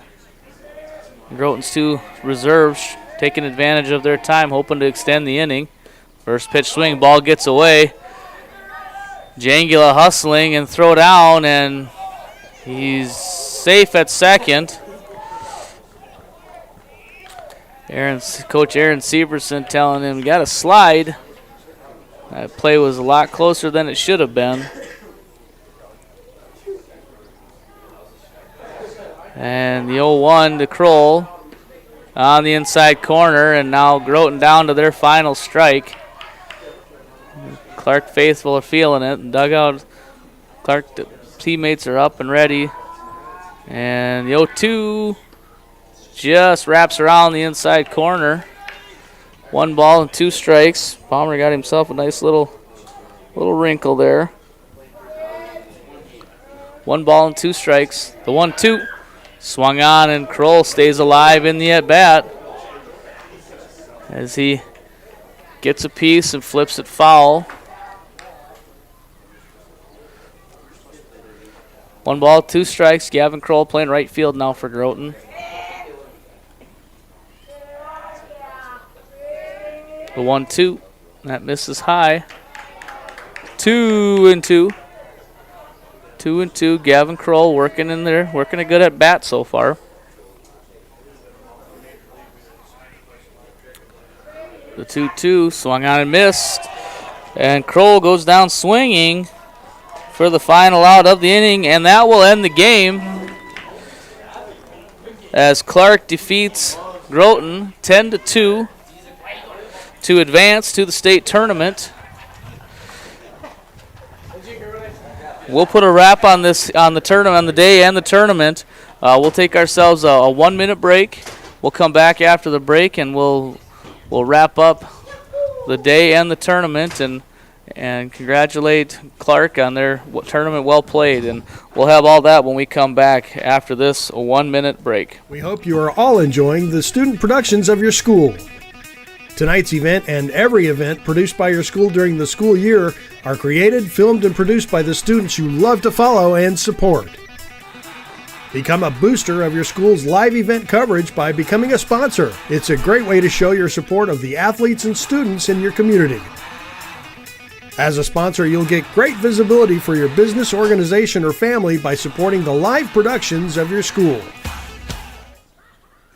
Groton's 2 reserves taking advantage of their time, hoping to extend the inning. First pitch swing, ball gets away. Jangula hustling and throw down, and he's safe at second. Coach Aaron Severson telling him, got to slide. That play was a lot closer than it should have been. And the 0-1 to Kroll on the inside corner, and now Groton down to their final strike. Clark faithful are feeling it. Dugout, Clark teammates are up and ready. And the 0-2 just wraps around the inside corner. 1 ball and 2 strikes. Palmer got himself a nice little wrinkle there. 1 ball and 2 strikes. The 1-2 swung on, and Kroll stays alive in the at-bat as he gets a piece and flips it foul. 1 ball, 2 strikes. Gavin Kroll playing right field now for Groton. The 1-2, that misses high. 2-2. 2-2. Gavin Kroll working in there, working a good at bat so far. The 2-2 swung on and missed. And Kroll goes down swinging for the final out of the inning, and that will end the game as Clark defeats Groton 10-2 to advance to the state tournament. We'll put a wrap on this on the tournament, on the day and the tournament. We'll take ourselves a 1 minute break. We'll come back after the break and we'll wrap up the day and the tournament and congratulate Clark on their tournament well played. And we'll have all that when we come back after this 1 minute break. We hope you are all enjoying the student productions of your school. Tonight's event and every event produced by your school during the school year are created, filmed, and produced by the students you love to follow and support. Become a booster of your school's live event coverage by becoming a sponsor. It's a great way to show your support of the athletes and students in your community. As a sponsor, you'll get great visibility for your business, organization, or family by supporting the live productions of your school.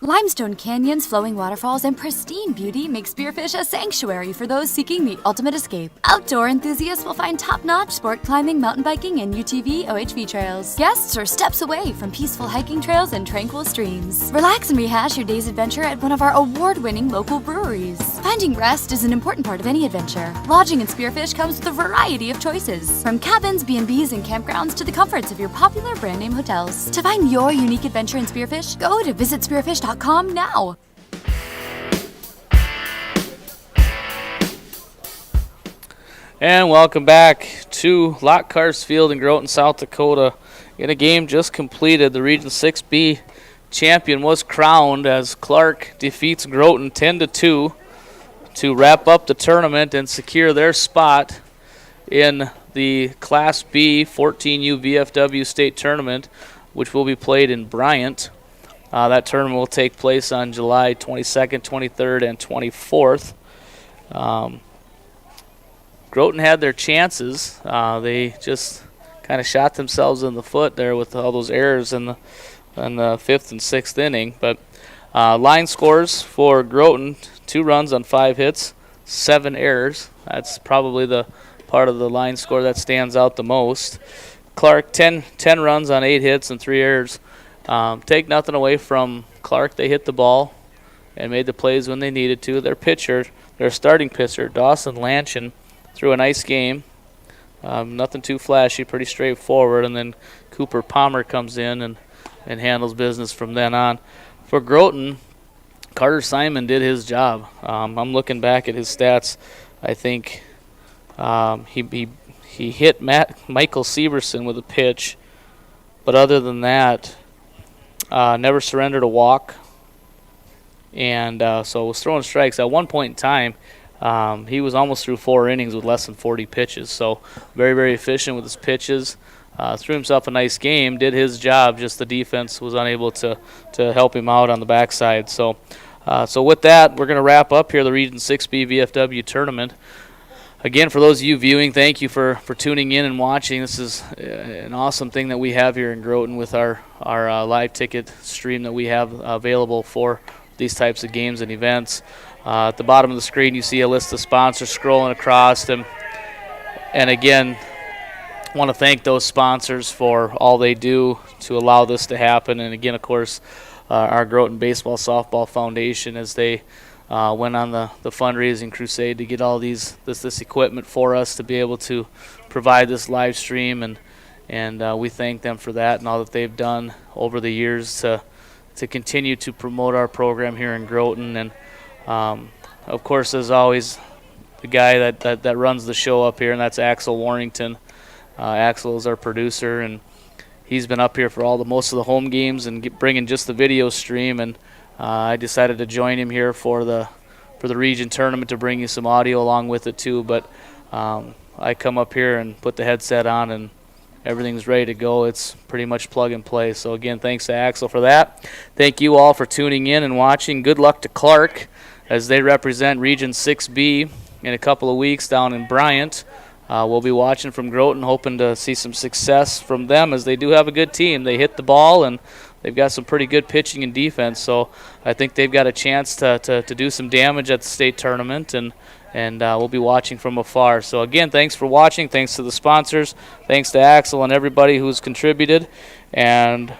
Limestone canyons, flowing waterfalls, and pristine beauty make Spearfish a sanctuary for those seeking the ultimate escape. Outdoor enthusiasts will find top-notch sport climbing, mountain biking, and UTV OHV trails. Guests are steps away from peaceful hiking trails and tranquil streams. Relax and rehash your day's adventure at one of our award-winning local breweries. Finding rest is an important part of any adventure. Lodging in Spearfish comes with a variety of choices, from cabins, B&Bs, and campgrounds to the comforts of your popular brand-name hotels. To find your unique adventure in Spearfish, go to visitspearfish.com now. And welcome back to Lockhart Field in Groton, South Dakota. In a game just completed, the Region 6B champion was crowned as Clark defeats Groton 10-2 to wrap up the tournament and secure their spot in the Class B 14U VFW state tournament, which will be played in Bryant. That tournament will take place on July 22nd, 23rd, and 24th. Groton had their chances. They just kind of shot themselves in the foot there with all those errors in the fifth and sixth inning. But line scores for Groton: 2 runs on 5 hits, 7 errors. That's probably the part of the line score that stands out the most. Clark, 10 runs on 8 hits and 3 errors. Take nothing away from Clark. They hit the ball and made the plays when they needed to. Their starting pitcher, Dawson Lanchin, threw a nice game. Nothing too flashy, pretty straightforward. And then Cooper Palmer comes in and handles business from then on. For Groton, Carter Simon did his job. I'm looking back at his stats. I think he hit Michael Severson with a pitch. But other than that, never surrendered a walk, and so was throwing strikes. At one point in time, he was almost through 4 innings with less than 40 pitches, so very, very efficient with his pitches. Threw himself a nice game, did his job, just the defense was unable to help him out on the backside. So with that, we're going to wrap up here the Region 6B VFW tournament. Again, for those of you viewing, thank you for tuning in and watching. This is an awesome thing that we have here in Groton with our live ticket stream that we have available for these types of games and events. At the bottom of the screen, you see a list of sponsors scrolling across them. And again, I want to thank those sponsors for all they do to allow this to happen. And again, of course, our Groton Baseball Softball Foundation, as they went on the fundraising crusade to get all this equipment for us to be able to provide this live stream, and we thank them for that and all that they've done over the years to continue to promote our program here in Groton. And of course, as always, the guy that runs the show up here, and that's Axel Warrington. Axel is our producer, and he's been up here for most of the home games and bringing just the video stream. And I decided to join him here for the region tournament to bring you some audio along with it too. But I come up here and put the headset on and everything's ready to go. It's pretty much plug and play. So again, thanks to Axel for that. Thank you all for tuning in and watching. Good luck to Clark as they represent Region 6B in a couple of weeks down in Bryant. We'll be watching from Groton, hoping to see some success from them as they do have a good team. They hit the ball and they've got some pretty good pitching and defense. So I think they've got a chance to do some damage at the state tournament, and we'll be watching from afar. So again, thanks for watching. Thanks to the sponsors. Thanks to Axel and everybody who's contributed. And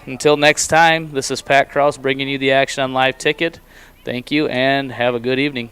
until next time, this is Pat Krause bringing you the action on Live Ticket. Thank you, and have a good evening.